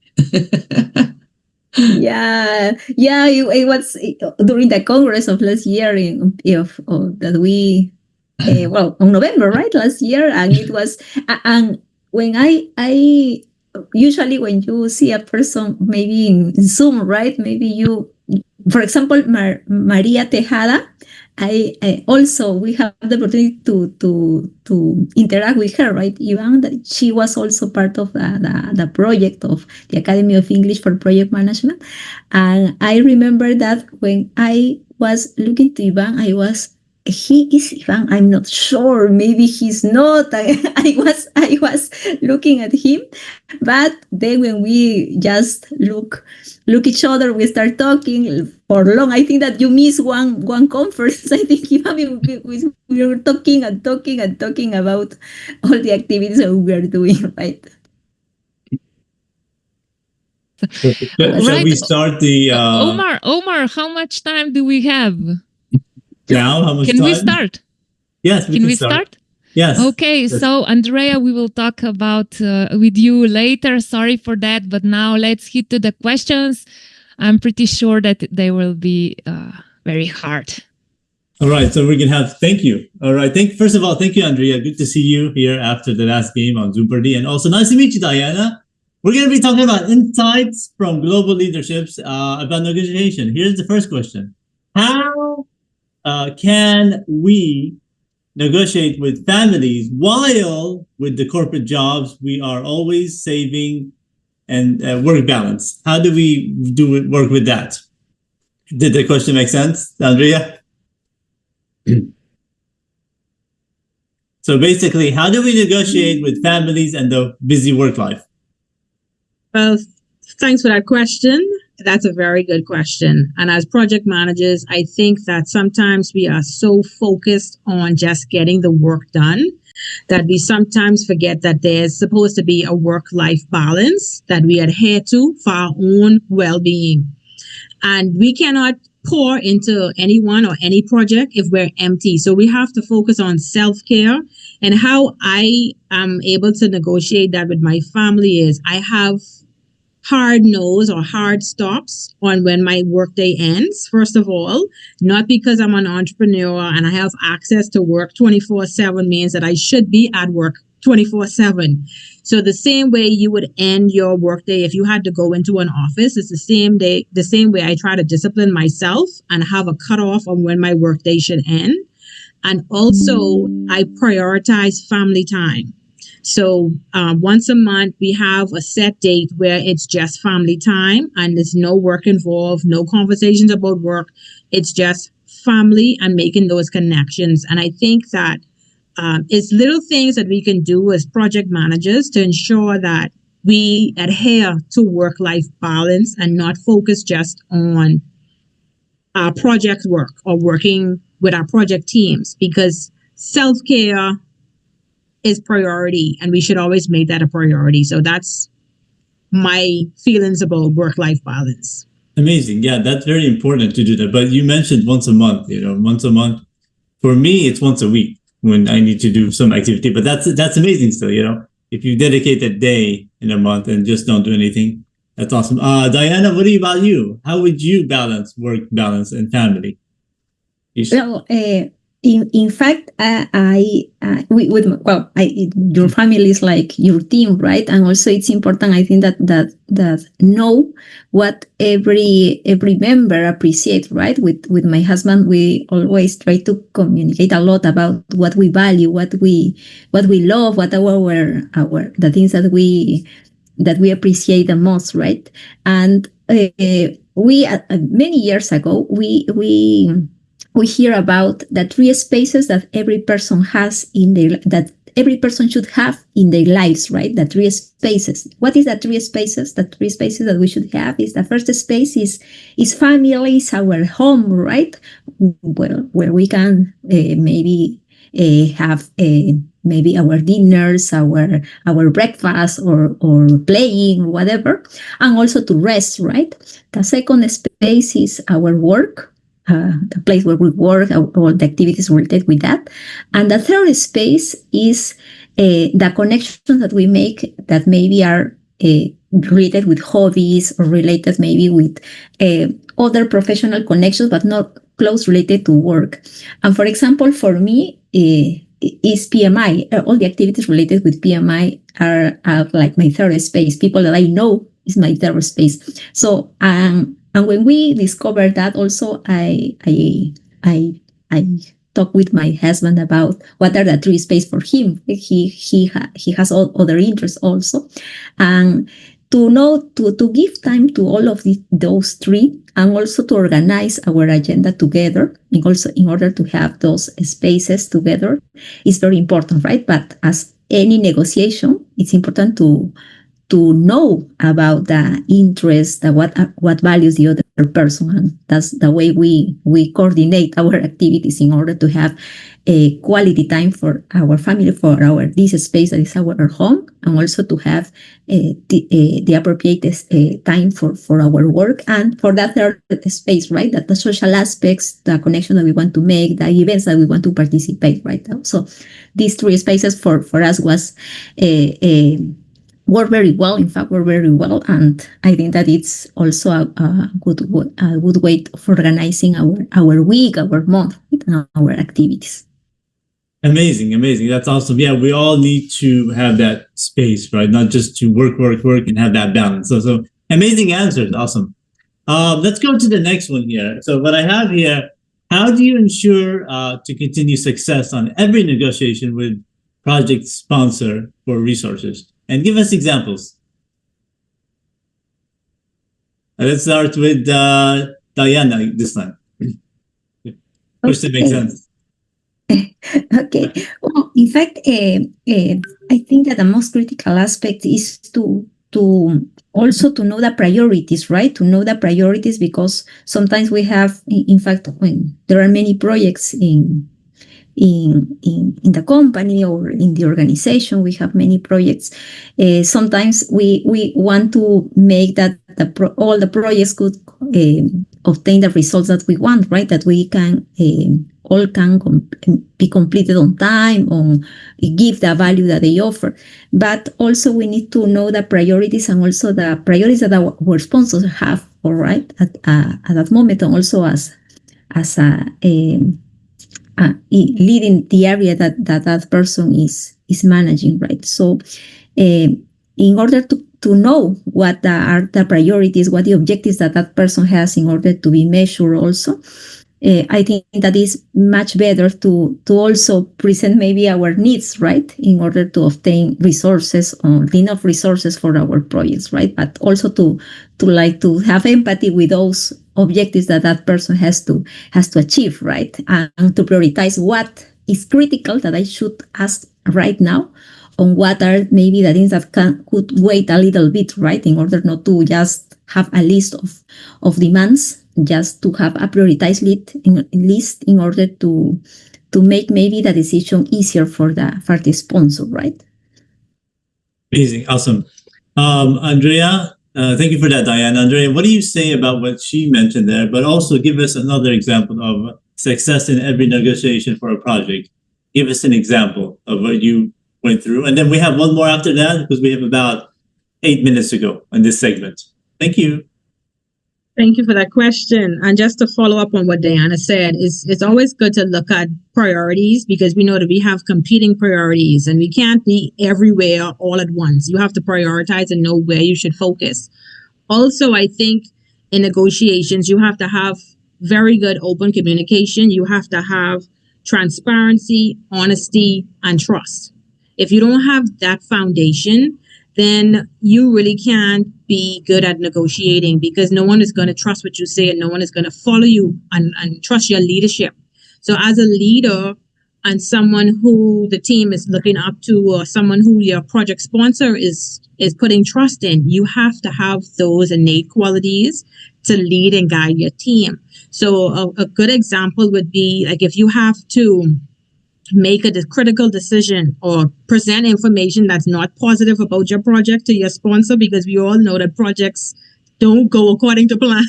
It was during the Congress of last year that we on November, right, last year, and it was and when I usually when you see a person maybe in Zoom, right? Maybe you, for example, Maria Tejada. I also we have the opportunity to interact with her, right? Even that she was also part of the project of the Academy of English for Project Management, and I remember that when I was looking to Ivan, he is Ivan. I'm not sure. Maybe he's not. I was looking at him, but then when we just look each other, we start talking for long. I think that you missed one conference. I think Ivan, we were talking about all the activities that we are doing, right? Shall we start the Omar, how much time do we have? Now, how much Can time? we start? Yes, Can we start? Yes. Okay, so Andrea, we will talk about with you later. Sorry for that, but now let's hit to the questions. I'm pretty sure that they will be very hard. All right, so we're gonna have thank you. All right, first of all, thank you, Andrea. Good to see you here after the last game on Zoom Party, and also nice to meet you, Diana. We're gonna be talking about insights from global leaderships about negotiation. Here's the first question: how can we negotiate with families while with the corporate jobs we are always saving and work balance? How do we work with that? Did the question make sense, Andrea? So basically, how do we negotiate with families and the busy work life? Well, thanks for that question. That's a very good question. And as project managers, I think that sometimes we are so focused on just getting the work done that we sometimes forget that there's supposed to be a work-life balance that we adhere to for our own well-being. And we cannot pour into anyone or any project if we're empty. So we have to focus on self-care. And how I am able to negotiate that with my family is I have hard no's or hard stops on when my workday ends. First of all, not because I'm an entrepreneur and I have access to work 24/7 means that I should be at work 24/7. So the same way you would end your workday if you had to go into an office, it's the same way I try to discipline myself and have a cutoff on when my workday should end. And also I prioritize family time. So once a month, we have a set date where it's just family time and there's no work involved, no conversations about work. It's just family and making those connections. And I think that it's little things that we can do as project managers to ensure that we adhere to work-life balance and not focus just on our project work or working with our project teams, because self-care is priority and we should always make that a priority. So that's my feelings about work-life balance. Amazing. Yeah, that's very important to do that. But you mentioned once a month, once a month. For me, it's once a week when I need to do some activity, but that's amazing still, if you dedicate a day in a month and just don't do anything, that's awesome. Diana, what about you? How would you balance work balance and family? Well, in fact, your family is like your team, right? And also it's important, I think, that know what every member appreciates, right? With my husband, we always try to communicate a lot about what we value, what we love, what are the things that we appreciate the most, right? And we many years ago we hear about the 3 spaces that every person has that every person should have in their lives, right? The 3 spaces. What is the 3 spaces? The 3 spaces that we should have is the first space is family, is our home, right? Well, where we can maybe have maybe our dinners, our breakfast, or playing, or whatever, and also to rest, right? The second space is our work. The place where we work, all the activities related with that. And the third space is the connections that we make that maybe are related with hobbies or related maybe with other professional connections, but not close related to work. And for example, for me, is PMI. All the activities related with PMI are like my third space. People that I know is my third space. So, and when we discovered that, also I talked with my husband about what are the 3 spaces for him. He has all other interests also, and to know to give time to all of those 3, and also to organize our agenda together, and also in order to have those spaces together is very important, right? But as any negotiation, it's important to know about the interest, what values the other person, and that's the way we coordinate our activities in order to have a quality time for our family, for this space that is our home, and also to have the appropriate time for our work, and for that third space, right? That the social aspects, the connection that we want to make, the events that we want to participate, right? So these three spaces for us was work very well. In fact, work very well, and I think that it's also a good way of organizing our week, our month, and our activities. Amazing. That's awesome. Yeah, we all need to have that space, right? Not just to work, and have that balance. So amazing answers. Awesome. Let's go to the next one here. So what I have here, how do you ensure to continue success on every negotiation with project sponsor for resources? And give us examples. Let's start with Diana this time. First to make sense. Okay. Well, in fact, I think that the most critical aspect is to also to know the priorities, right? To know the priorities, because sometimes we have, in fact, when there are many projects in the company or in the organization, we have many projects. Sometimes we want to make that all the projects could obtain the results that we want, right? That we can all can be completed on time, or give the value that they offer. But also we need to know the priorities, and also the priorities that our sponsors have, all right, at that moment, and also as leading the area that person is managing, right? So in order to know what are the priorities, what the objectives that person has, in order to be measured also, I think that is much better to also present maybe our needs, right, in order to obtain resources, or enough resources for our projects, right? But also to have empathy with those objectives that person has to achieve, right? And to prioritize what is critical that I should ask right now, on what are maybe the things that could wait a little bit, right? In order not to just have a list of demands, just to have a prioritized list in order to make maybe the decision easier for the sponsor, right? Amazing, awesome. Andrea, thank you for that, Diana. Andrea, what do you say about what she mentioned there? But also give us another example of success in every negotiation for a project. Give us an example of what you went through. And then we have one more after that, because we have about 8 minutes to go in this segment. Thank you. Thank you for that question. And just to follow up on what Diana said, it's always good to look at priorities, because we know that we have competing priorities and we can't be everywhere all at once. You have to prioritize and know where you should focus. Also, I think in negotiations, you have to have very good open communication. You have to have transparency, honesty, and trust. If you don't have that foundation, then you really can't be good at negotiating, because no one is going to trust what you say, and no one is going to follow you and trust your leadership. So as a leader and someone who the team is looking up to, or someone who your project sponsor is putting trust in, you have to have those innate qualities to lead and guide your team. So a good example would be, like, if you have to make a critical decision or present information that's not positive about your project to your sponsor, because we all know that projects don't go according to plan.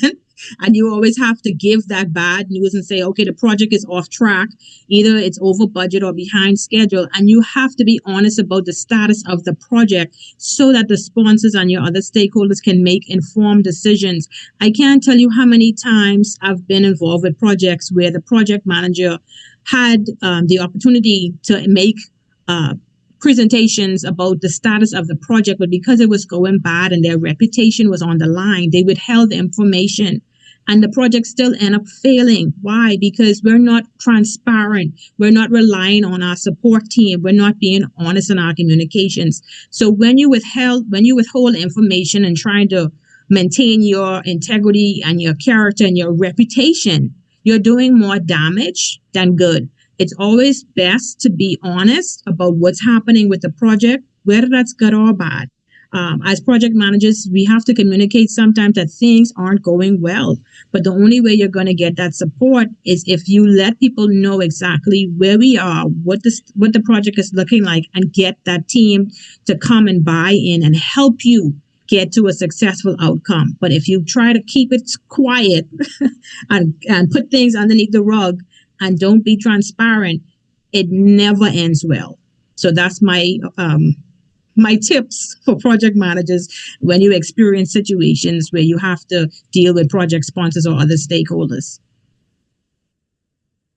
And you always have to give that bad news and say, okay, the project is off track. Either it's over budget or behind schedule. And you have to be honest about the status of the project, so that the sponsors and your other stakeholders can make informed decisions. I can't tell you how many times I've been involved with projects where the project manager had the opportunity to make presentations about the status of the project, but because it was going bad and their reputation was on the line, they withheld the information, and the project still ended up failing. Why? Because we're not transparent. We're not relying on our support team. We're not being honest in our communications. So when you withhold information and trying to maintain your integrity and your character and your reputation, you're doing more damage than good. It's always best to be honest about what's happening with the project, whether that's good or bad. As project managers, we have to communicate sometimes that things aren't going well. But the only way you're going to get that support is if you let people know exactly where we are, what the project is looking like, and get that team to come and buy in and help you get to a successful outcome. But if you try to keep it quiet and put things underneath the rug and don't be transparent, it never ends well. So that's my tips for project managers when you experience situations where you have to deal with project sponsors or other stakeholders.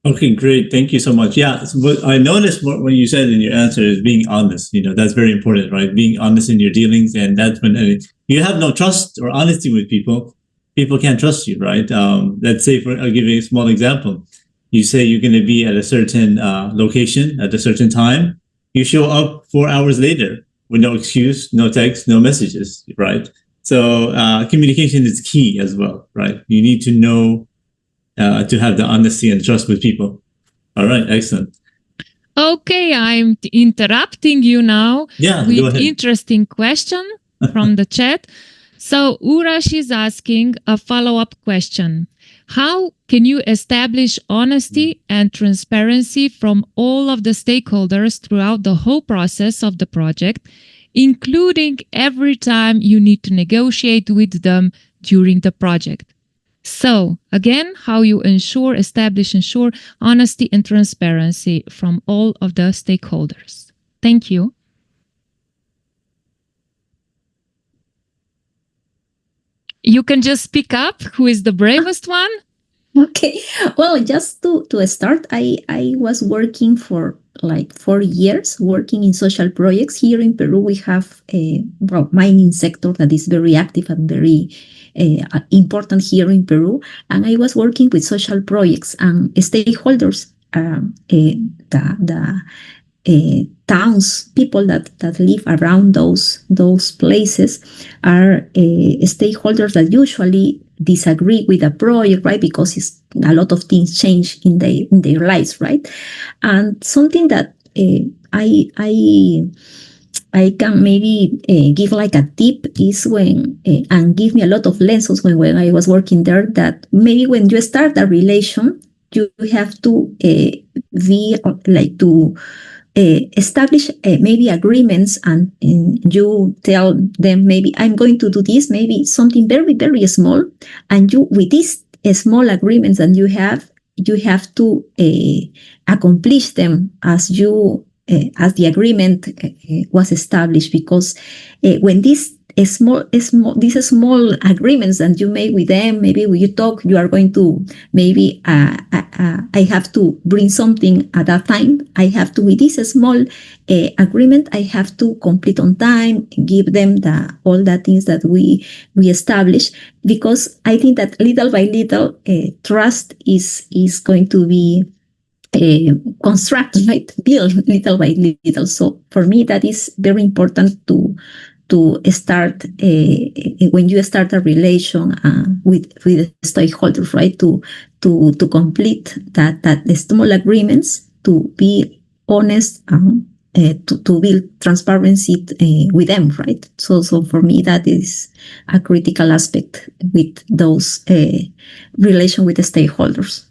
Okay, great. Thank you so much. Yeah, so what I noticed what you said in your answer is being honest. That's very important, right? Being honest in your dealings, and that's when you have no trust or honesty with people. People can't trust you, right? Let's say, I'll give you a small example. You say you're going to be at a certain location at a certain time. You show up 4 hours later with no excuse, no text, no messages, right? So communication is key as well, right? You need to know to have the honesty and trust with people. All right, excellent. Okay, I'm interrupting you now go with ahead. interesting question from the chat. So Urash is asking a follow-up question. How can you establish honesty and transparency from all of the stakeholders throughout the whole process of the project, including every time you need to negotiate with them during the project? So again, how you ensure honesty and transparency from all of the stakeholders. Thank you. You can just speak up. Who is the bravest one? Okay. Well, just to start, I was working for like 4 years, working in social projects. Here in Peru, we have a mining sector that is very active and very important here in Peru. And I was working with social projects and stakeholders, the towns, people that live around those places are stakeholders that usually disagree with the project, right? Because a lot of things change in their lives, right? And something that I can maybe give like a tip is when, and give me a lot of lessons when I was working there, that maybe when you start a relation, you have to be like to establish maybe agreements, and you tell them, maybe I'm going to do this, maybe something very, very small, and you, with these small agreements that you have to accomplish them as the agreement was established, because when these small agreements that you make with them, maybe when you talk, you are going to maybe I have to bring something at that time. I have to, with this small agreement, I have to complete on time, give them all the things that we establish, because I think that little by little trust is going to be constructed, right? Built little by little. So for me, that is very important to start when you start a relation with stakeholders, right? To complete that the small agreements, to be honest, to build transparency with them, right? So for me, that is a critical aspect with those relation with the stakeholders.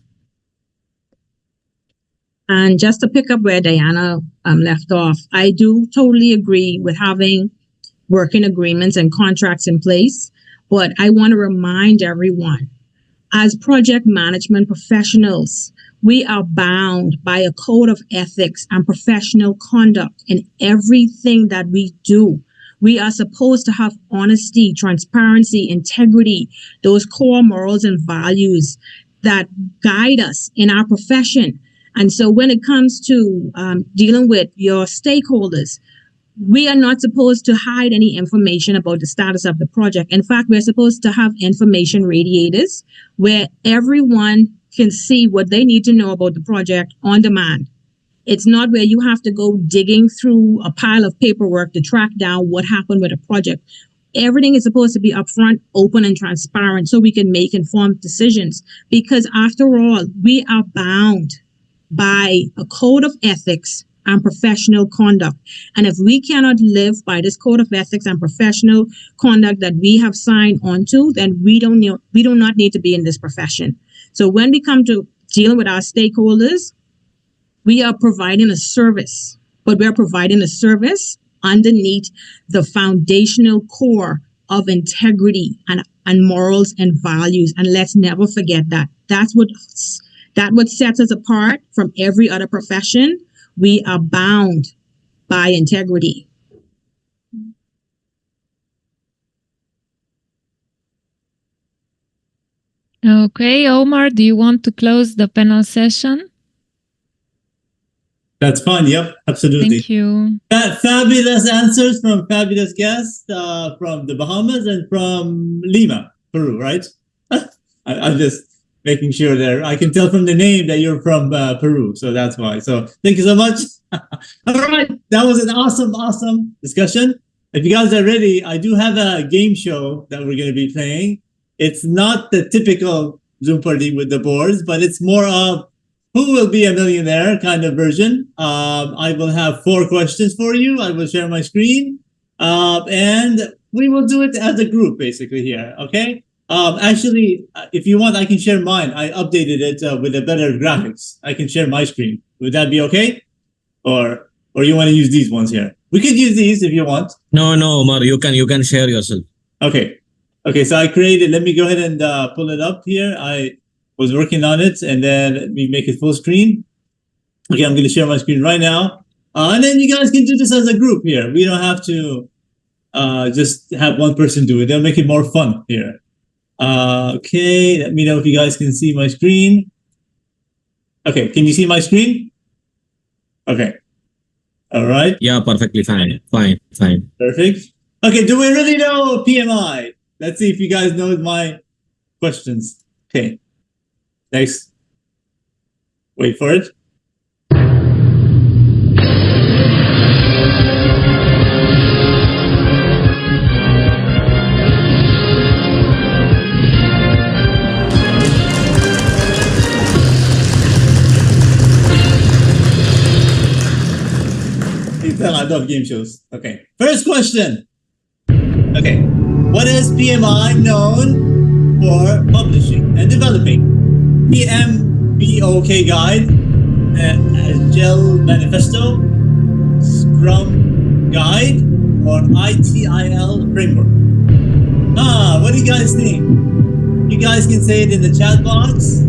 And just to pick up where Diana left off, I do totally agree with having working agreements and contracts in place. But I want to remind everyone, as project management professionals, we are bound by a code of ethics and professional conduct in everything that we do. We are supposed to have honesty, transparency, integrity, those core morals and values that guide us in our profession. And so when it comes to dealing with your stakeholders, we are not supposed to hide any information about the status of the project. In fact, we're supposed to have information radiators where everyone can see what they need to know about the project on demand. It's not where you have to go digging through a pile of paperwork to track down what happened with a project. Everything is supposed to be upfront, open, and transparent so we can make informed decisions. Because after all, we are bound by a code of ethics and professional conduct. And if we cannot live by this code of ethics and professional conduct that we have signed onto, then we do not need to be in this profession. So when we come to dealing with our stakeholders, we are providing a service, but we are providing a service underneath the foundational core of integrity and morals and values. And let's never forget that. That's what sets us apart from every other profession. We are bound by integrity. Okay, Omar, do you want to close the panel session? That's fine. Yep, absolutely. Thank you. Fabulous answers from fabulous guests from the Bahamas and from Lima, Peru, right? I'm just making sure there. I can tell from the name that you're from Peru, so that's why. So thank you so much. All right, that was an awesome discussion. If you guys are ready, I do have a game show that we're going to be playing. It's not the typical Zoom party with the boards, but it's more of who will be a millionaire kind of version. I will have 4 questions for you. I will share my screen, and we will do it as a group basically here. Okay. Actually, if you want, I can share mine. I updated it with a better graphics. I can share my screen. Would that be okay? Or you want to use these ones here? We could use these if you want. No, Omar, you can share yourself. Okay. So I created. Let me go ahead and pull it up here. I was working on it, and then let me make it full screen. Okay, I'm going to share my screen right now, and then you guys can do this as a group here. We don't have to just have one person do it. They'll make it more fun here. Okay, let me know if you guys can see my screen. Okay, can you see my screen? Okay. All right. Yeah, perfectly fine. Fine. Perfect. Okay, do we really know PMI? Let's see if you guys know my questions. Okay. Next. Wait for it. I love game shows. Okay. First question. Okay. What is PMI known for publishing and developing? PMBOK Guide, Agile Manifesto, Scrum Guide, or ITIL Framework? What do you guys think? You guys can say it in the chat box.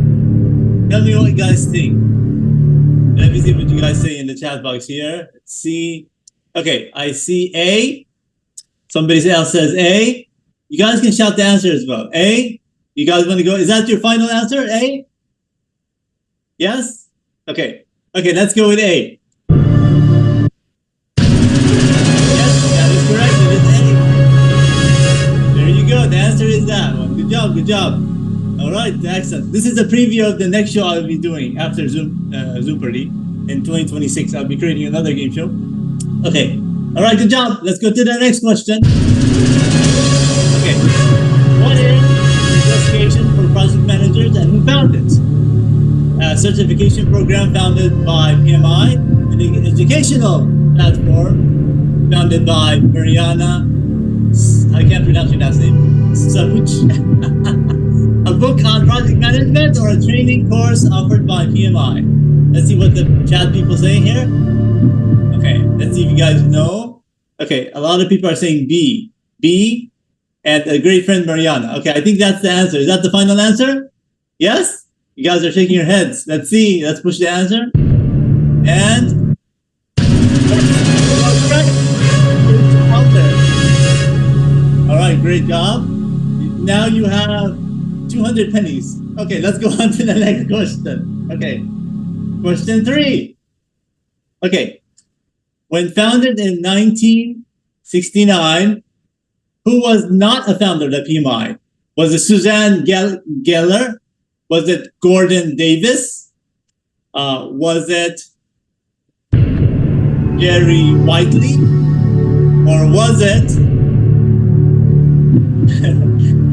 Tell me what you guys think. Let me see what you guys say in the chat box here. Let's see. Okay, I see A. Somebody else says A. You guys can shout the answer as well. A. You guys want to go? Is that your final answer? A? Yes? Okay. Okay, let's go with A. Yes, that is correct. It is A. There you go. The answer is that one. Good job. Good job. All right. Excellent. This is a preview of the next show I'll be doing after Zoom Party in 2026. I'll be creating another game show. Okay. All right. Good job. Let's go to the next question. Okay. What is the association for project managers and who founded it? A certification program founded by PMI, an educational platform founded by Mariana, I can't pronounce your last name, Sabuch, a book on project management, or a training course offered by PMI. Let's see what the chat people say here. Okay, let's see if you guys know. Okay, a lot of people are saying B. B and a great friend Mariana. Okay, I think that's the answer. Is that the final answer? Yes? You guys are shaking your heads. Let's see. Let's push the answer. And all right, great job. Now you have 200 pennies. Okay, let's go on to the next question. Okay, question 3. Okay, when founded in 1969, who was not a founder of the PMI? Was it Suzanne Geller? Was it Gordon Davis? Was it Jerry Whiteley? Or was it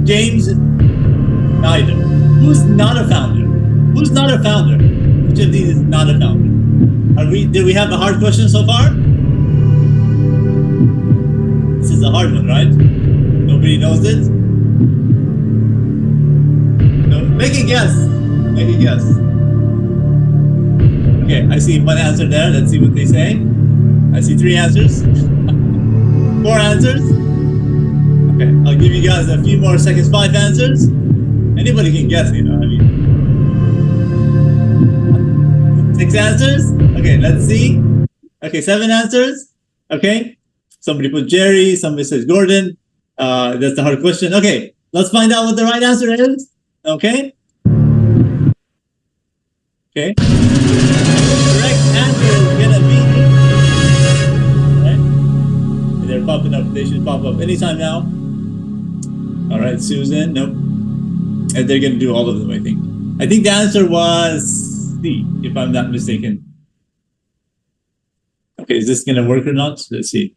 James Snyder? Who's not a founder? Who's not a founder? Which of these is not a founder? Do we have a hard question so far? This is a hard one, right? Nobody knows it? No, make a guess. Make a guess. Okay, I see one answer there. Let's see what they say. I see 3 answers. 4 answers. Okay, I'll give you guys a few more seconds. 5 answers. Anybody can guess, I mean. 6 answers. Okay, let's see. Okay, 7 answers. Okay. Somebody put Jerry. Somebody says Gordon. That's the hard question. Okay, let's find out what the right answer is. Okay. Okay. Correct answer is gonna be. Right. They're popping up. They should pop up anytime now. All right, Susan. Nope. And they're gonna do all of them. I think the answer was C, if I'm not mistaken. Okay, is this gonna work or not? Let's see.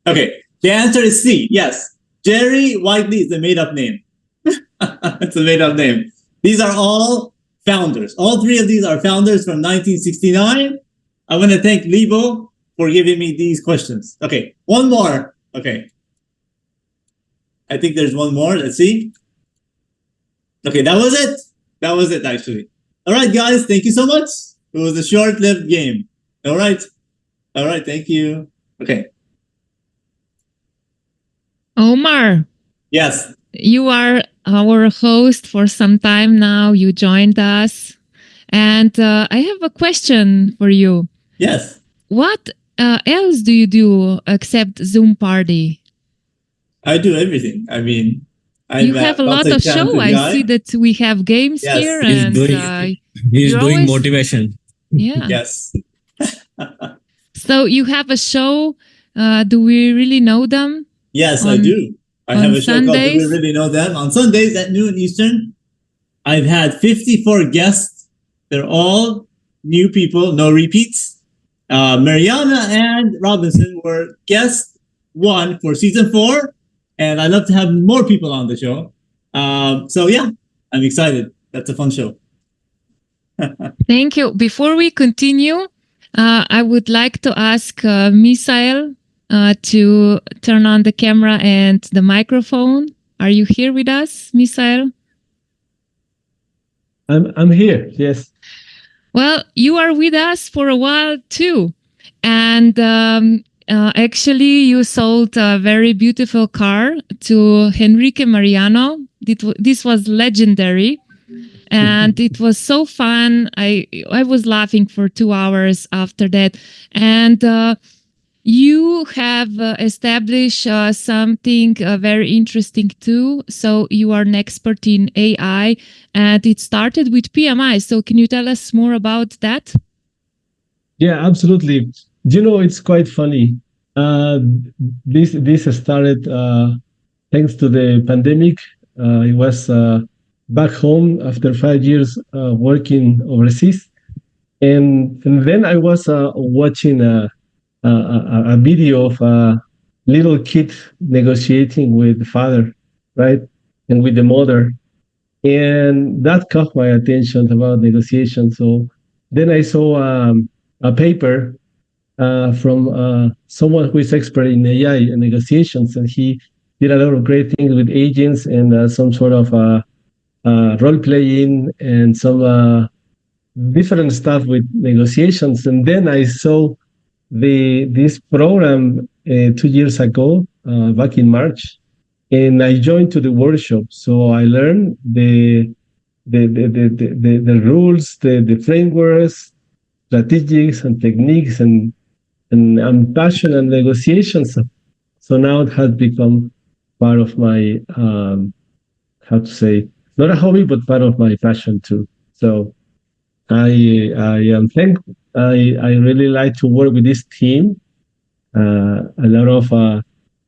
Okay, the answer is C. Yes, Jerry Whiteley is a made-up name. It's a made-up name. These are all founders. All 3 of these are founders from 1969. I want to thank Libo for giving me these questions. Okay, one more. Okay, I think there's one more. Let's see. Okay, that was it. That was it, actually. All right, guys, thank you so much. It was a short-lived game. All right. All right, thank you. Okay. Omar. Yes. You are our host for some time now. You joined us. And I have a question for you. Yes. What else do you do except Zoom party? I do everything. I mean, you have a lot of show. I see that we have games here. And he's doing motivation. Yeah. Yes. So you have a show. Do we really know them? Yes, I do. I have a show called Do We Really Know Them? On Sundays at noon Eastern. I've had 54 guests. They're all new people, no repeats. Mariana and Robinson were guest 1 for season 4. And I'd love to have more people on the show. So yeah, I'm excited. That's a fun show. Thank you. Before we continue, I would like to ask Misael to turn on the camera and the microphone. Are you here with us, Misael? I'm here, yes. Well, you are with us for a while too. And actually, you sold a very beautiful car to Henrique Mariano. This was legendary. And it was so fun. I was laughing for 2 hours after that. And you have established something very interesting too. So you are an expert in AI, and it started with PMI. So can you tell us more about that? Yeah, absolutely. It's quite funny. This started thanks to the pandemic. It was back home after 5 years working overseas, and then I was watching a video of a little kid negotiating with the father, right, and with the mother, and that caught my attention about negotiation. So then I saw a paper from someone who is expert in AI and negotiations, and he did a lot of great things with agents and some sort of role playing and some different stuff with negotiations. And then I saw this program 2 years ago, back in March, and I joined to the workshop. So I learned the rules, the frameworks, strategies, and techniques, and I'm passionate in negotiations. So now it has become part of my how to say, not a hobby, but part of my passion too. So I am thankful. I really like to work with this team. A lot of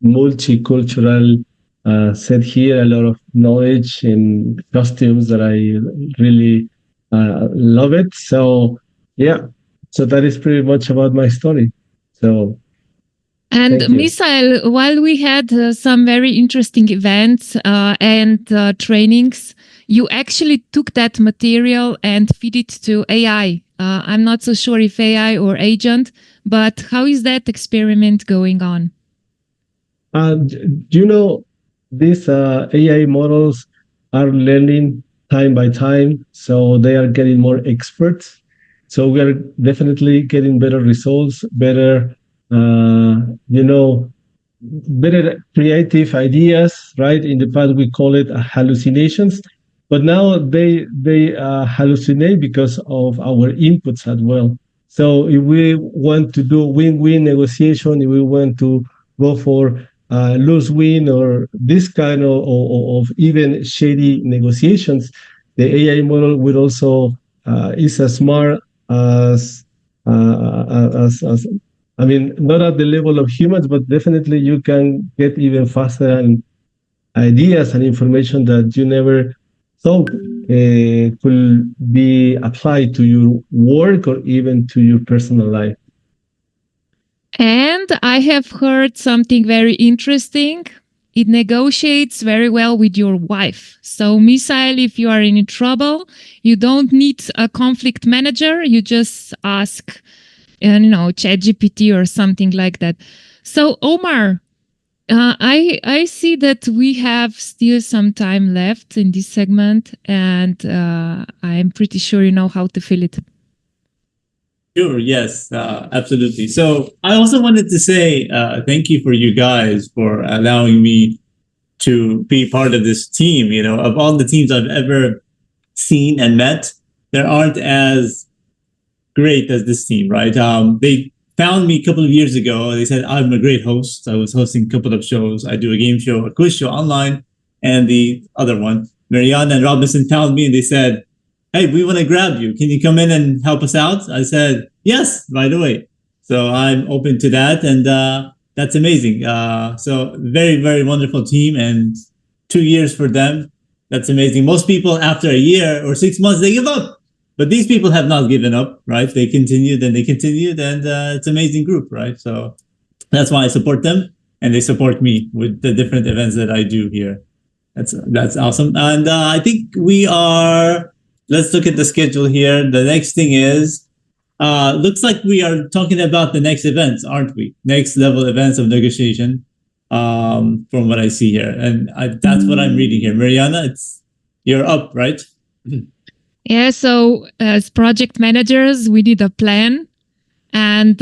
multicultural set here, a lot of knowledge and costumes that I really love it. So yeah, so that is pretty much about my story. So. And Misael, while we had some very interesting events and trainings, you actually took that material and feed it to AI. I'm not so sure if AI or agent, but how is that experiment going on? These AI models are learning time by time, so they are getting more experts. So we are definitely getting better results, better, better creative ideas, right? In the past, we call it hallucinations, but now they hallucinate because of our inputs as well. So if we want to do win-win negotiation, if we want to go for lose win or this kind of even shady negotiations, the AI model will also is as smart as I mean, not at the level of humans, but definitely you can get even faster and ideas and information that you never thought could be applied to your work or even to your personal life. And I have heard something very interesting. It negotiates very well with your wife. So, Misael, if you are in trouble, you don't need a conflict manager. You just ask, ChatGPT or something like that. So, Omar, I see that we have still some time left in this segment, and I'm pretty sure you know how to fill it. Sure, yes, absolutely. So I also wanted to say thank you for you guys for allowing me to be part of this team. Of all the teams I've ever seen and met, there aren't as great as this team, right? They found me a couple of years ago. They said, I'm a great host. I was hosting a couple of shows. I do a game show, a quiz show online, and the other one. Mariana and Robinson found me and they said, hey, we want to grab you. Can you come in and help us out? I said, yes, right away. So I'm open to that. And that's amazing. So very, very wonderful team. And 2 years for them. That's amazing. Most people after a year or 6 months, they give up. But these people have not given up, right? They continued and it's an amazing group, right? So that's why I support them and they support me with the different events that I do here. That's awesome. And I think let's look at the schedule here. The next thing is, looks like we are talking about the next events, aren't we? Next level events of negotiation, from what I see here. And that's what I'm reading here. Mariana, you're up, right? Yeah, so as project managers, we did a plan and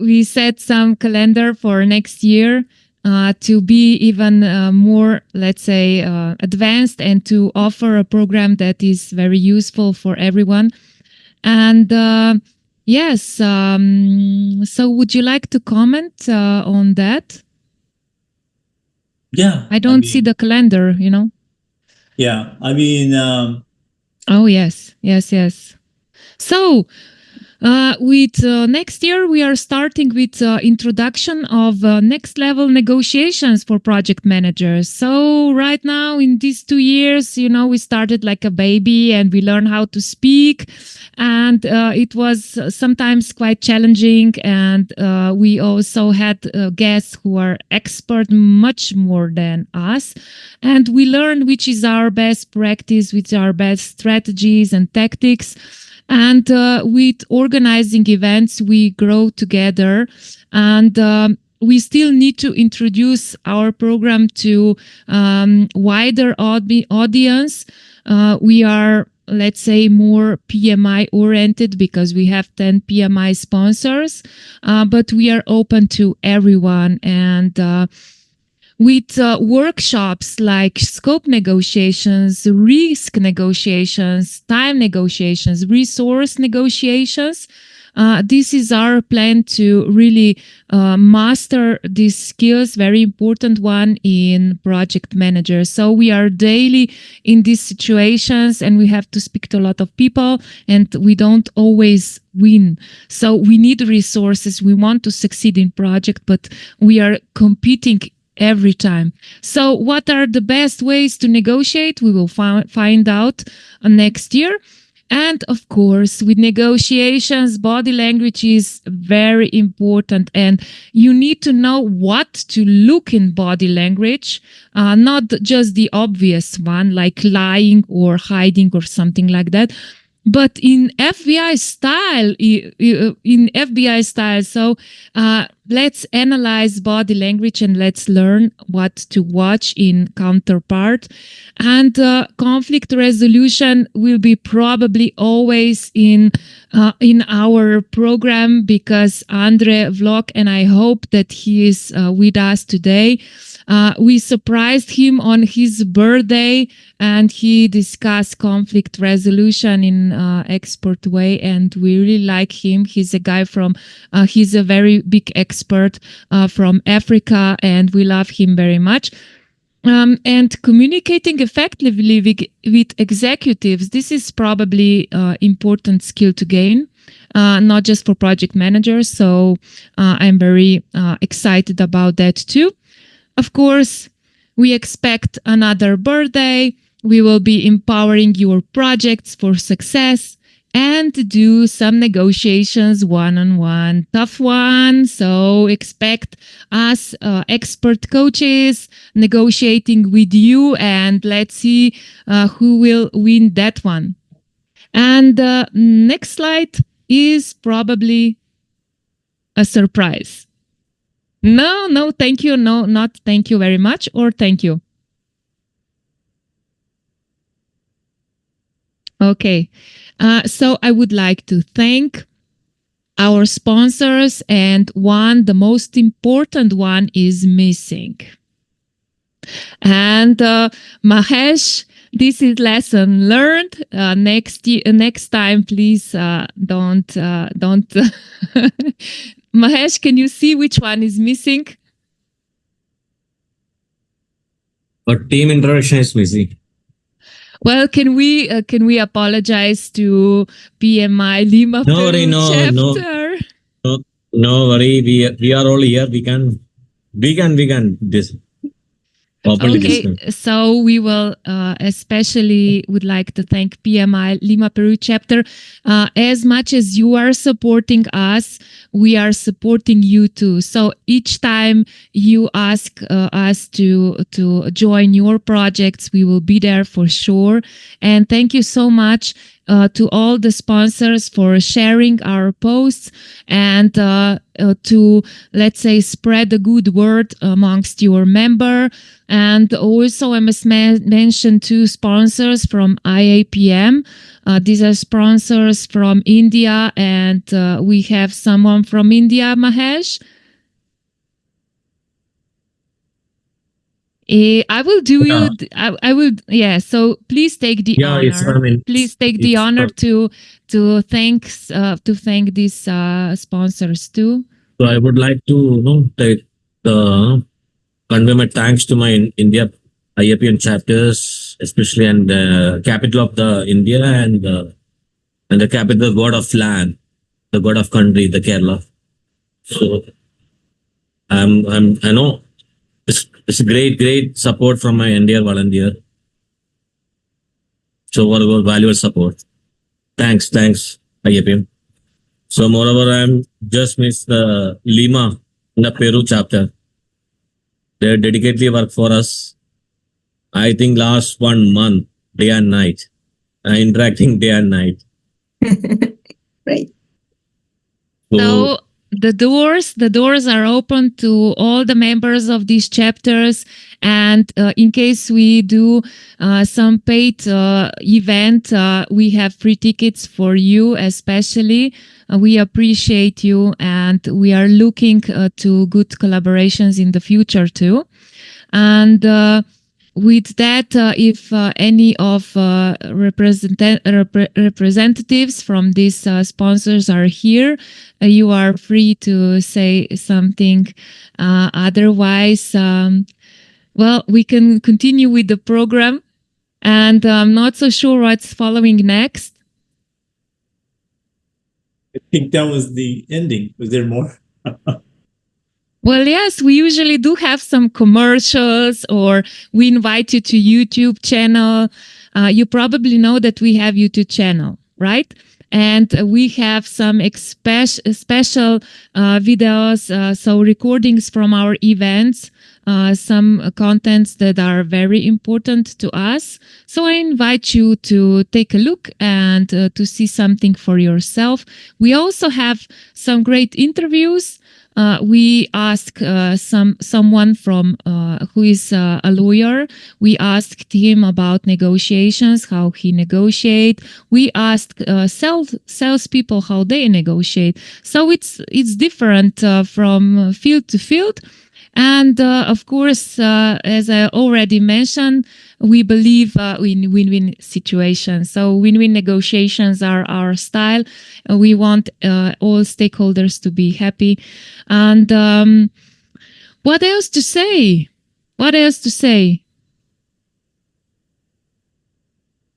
we set some calendar for next year to be even more, let's say, advanced and to offer a program that is very useful for everyone. And yes, so would you like to comment on that? Yeah. I don't see the calendar, Yeah, I mean... Oh, yes. So, with next year, we are starting with introduction of next level negotiations for project managers. So right now in these 2 years, we started like a baby and we learned how to speak. And it was sometimes quite challenging. And we also had guests who are expert much more than us. And we learned which is our best practice, which are best strategies and tactics. And with organizing events, we grow together and we still need to introduce our program to wider audience. We are, let's say, more PMI oriented because we have 10 PMI sponsors, but we are open to everyone. And with workshops like scope negotiations, risk negotiations, time negotiations, resource negotiations. This is our plan to really master these skills, very important one in project managers. So we are daily in these situations and we have to speak to a lot of people and we don't always win. So we need resources. We want to succeed in project, but we are competing every time. So what are the best ways to negotiate? We will find out next year. And of course, with negotiations, body language is very important, and you need to know what to look in body language, not just the obvious one like lying or hiding or something like that, but in FBI style. So let's analyze body language and let's learn what to watch in Counterpart. And conflict resolution will be probably always in our program, because Andre Vlog, and I hope that he is with us today. We surprised him on his birthday, and he discussed conflict resolution in expert way, and we really like him. He's a guy he's a very big expert from Africa, and we love him very much. And communicating effectively with executives, this is probably important skill to gain, not just for project managers. So I'm very excited about that too. Of course, we expect another birthday. We will be empowering your projects for success and do some negotiations one-on-one, tough one. So expect us, expert coaches, negotiating with you, and let's see who will win that one. And next slide is probably a surprise. No, thank you. No, not thank you very much, or thank you. Okay. So I would like to thank our sponsors, and the most important one is missing. And Mahesh, this is lesson learned. Next time, please don't. Mahesh, can you see which one is missing? But team introduction is missing. Well, can we apologize to PMI Lima Peru chapter? No worry. We are all here. We can this. Okay, so we will especially would like to thank PMI Lima Peru chapter. As much as you are supporting us, we are supporting you too. So each time you ask us to join your projects, we will be there for sure. And thank you so much to all the sponsors for sharing our posts and to, let's say, spread the good word amongst your member. And also I must mention two sponsors from IAPM. These are sponsors from India, and we have someone from India, Mahesh. I will do you. I will. Yeah. So please take the honor. Please take the honor to thank these sponsors too. So I would like to take convey my thanks to my India IAPN chapters, especially and the capital of the India and the capital, the god of land, the god of country, the Kerala. So I know. It's a great support from my India volunteer. So whatever valuable support. Thanks, IAPM. So moreover, I'm just missed the Lima in the Peru chapter. They dedicatedly work for us. I think last 1 month, day and night, interacting day and night. Right. So the doors are open to all the members of these chapters, and in case we do some paid event, we have free tickets for you especially. We appreciate you, and we are looking to good collaborations in the future too. And with that, if any of representatives from these sponsors are here, you are free to say something. Otherwise, well, we can continue with the program. And I'm not so sure what's following next. I think that was the ending. Was there more? Well, yes, we usually do have some commercials, or we invite you to YouTube channel. You probably know that we have YouTube channel, right? And we have some special videos, so recordings from our events, some contents that are very important to us. So I invite you to take a look and to see something for yourself. We also have some great interviews. We asked someone from who is a lawyer. We asked him about negotiations, how he negotiate. We asked salespeople how they negotiate. So it's different from field to field. And of course, as I already mentioned, we believe in win-win situations. So win-win negotiations are our style. We want all stakeholders to be happy. And what else to say? What else to say?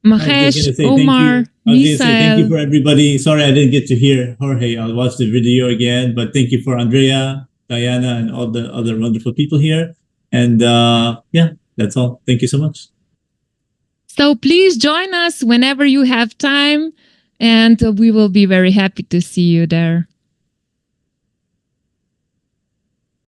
Mahesh, Omar, Misael. Thank you for Misael. everybody. Sorry I didn't get to hear Jorge. I'll watch the video again. But thank you for Andrea, Diana, and all the other wonderful people here. And yeah, that's all. Thank you so much. So please join us whenever you have time, and we will be very happy to see you there.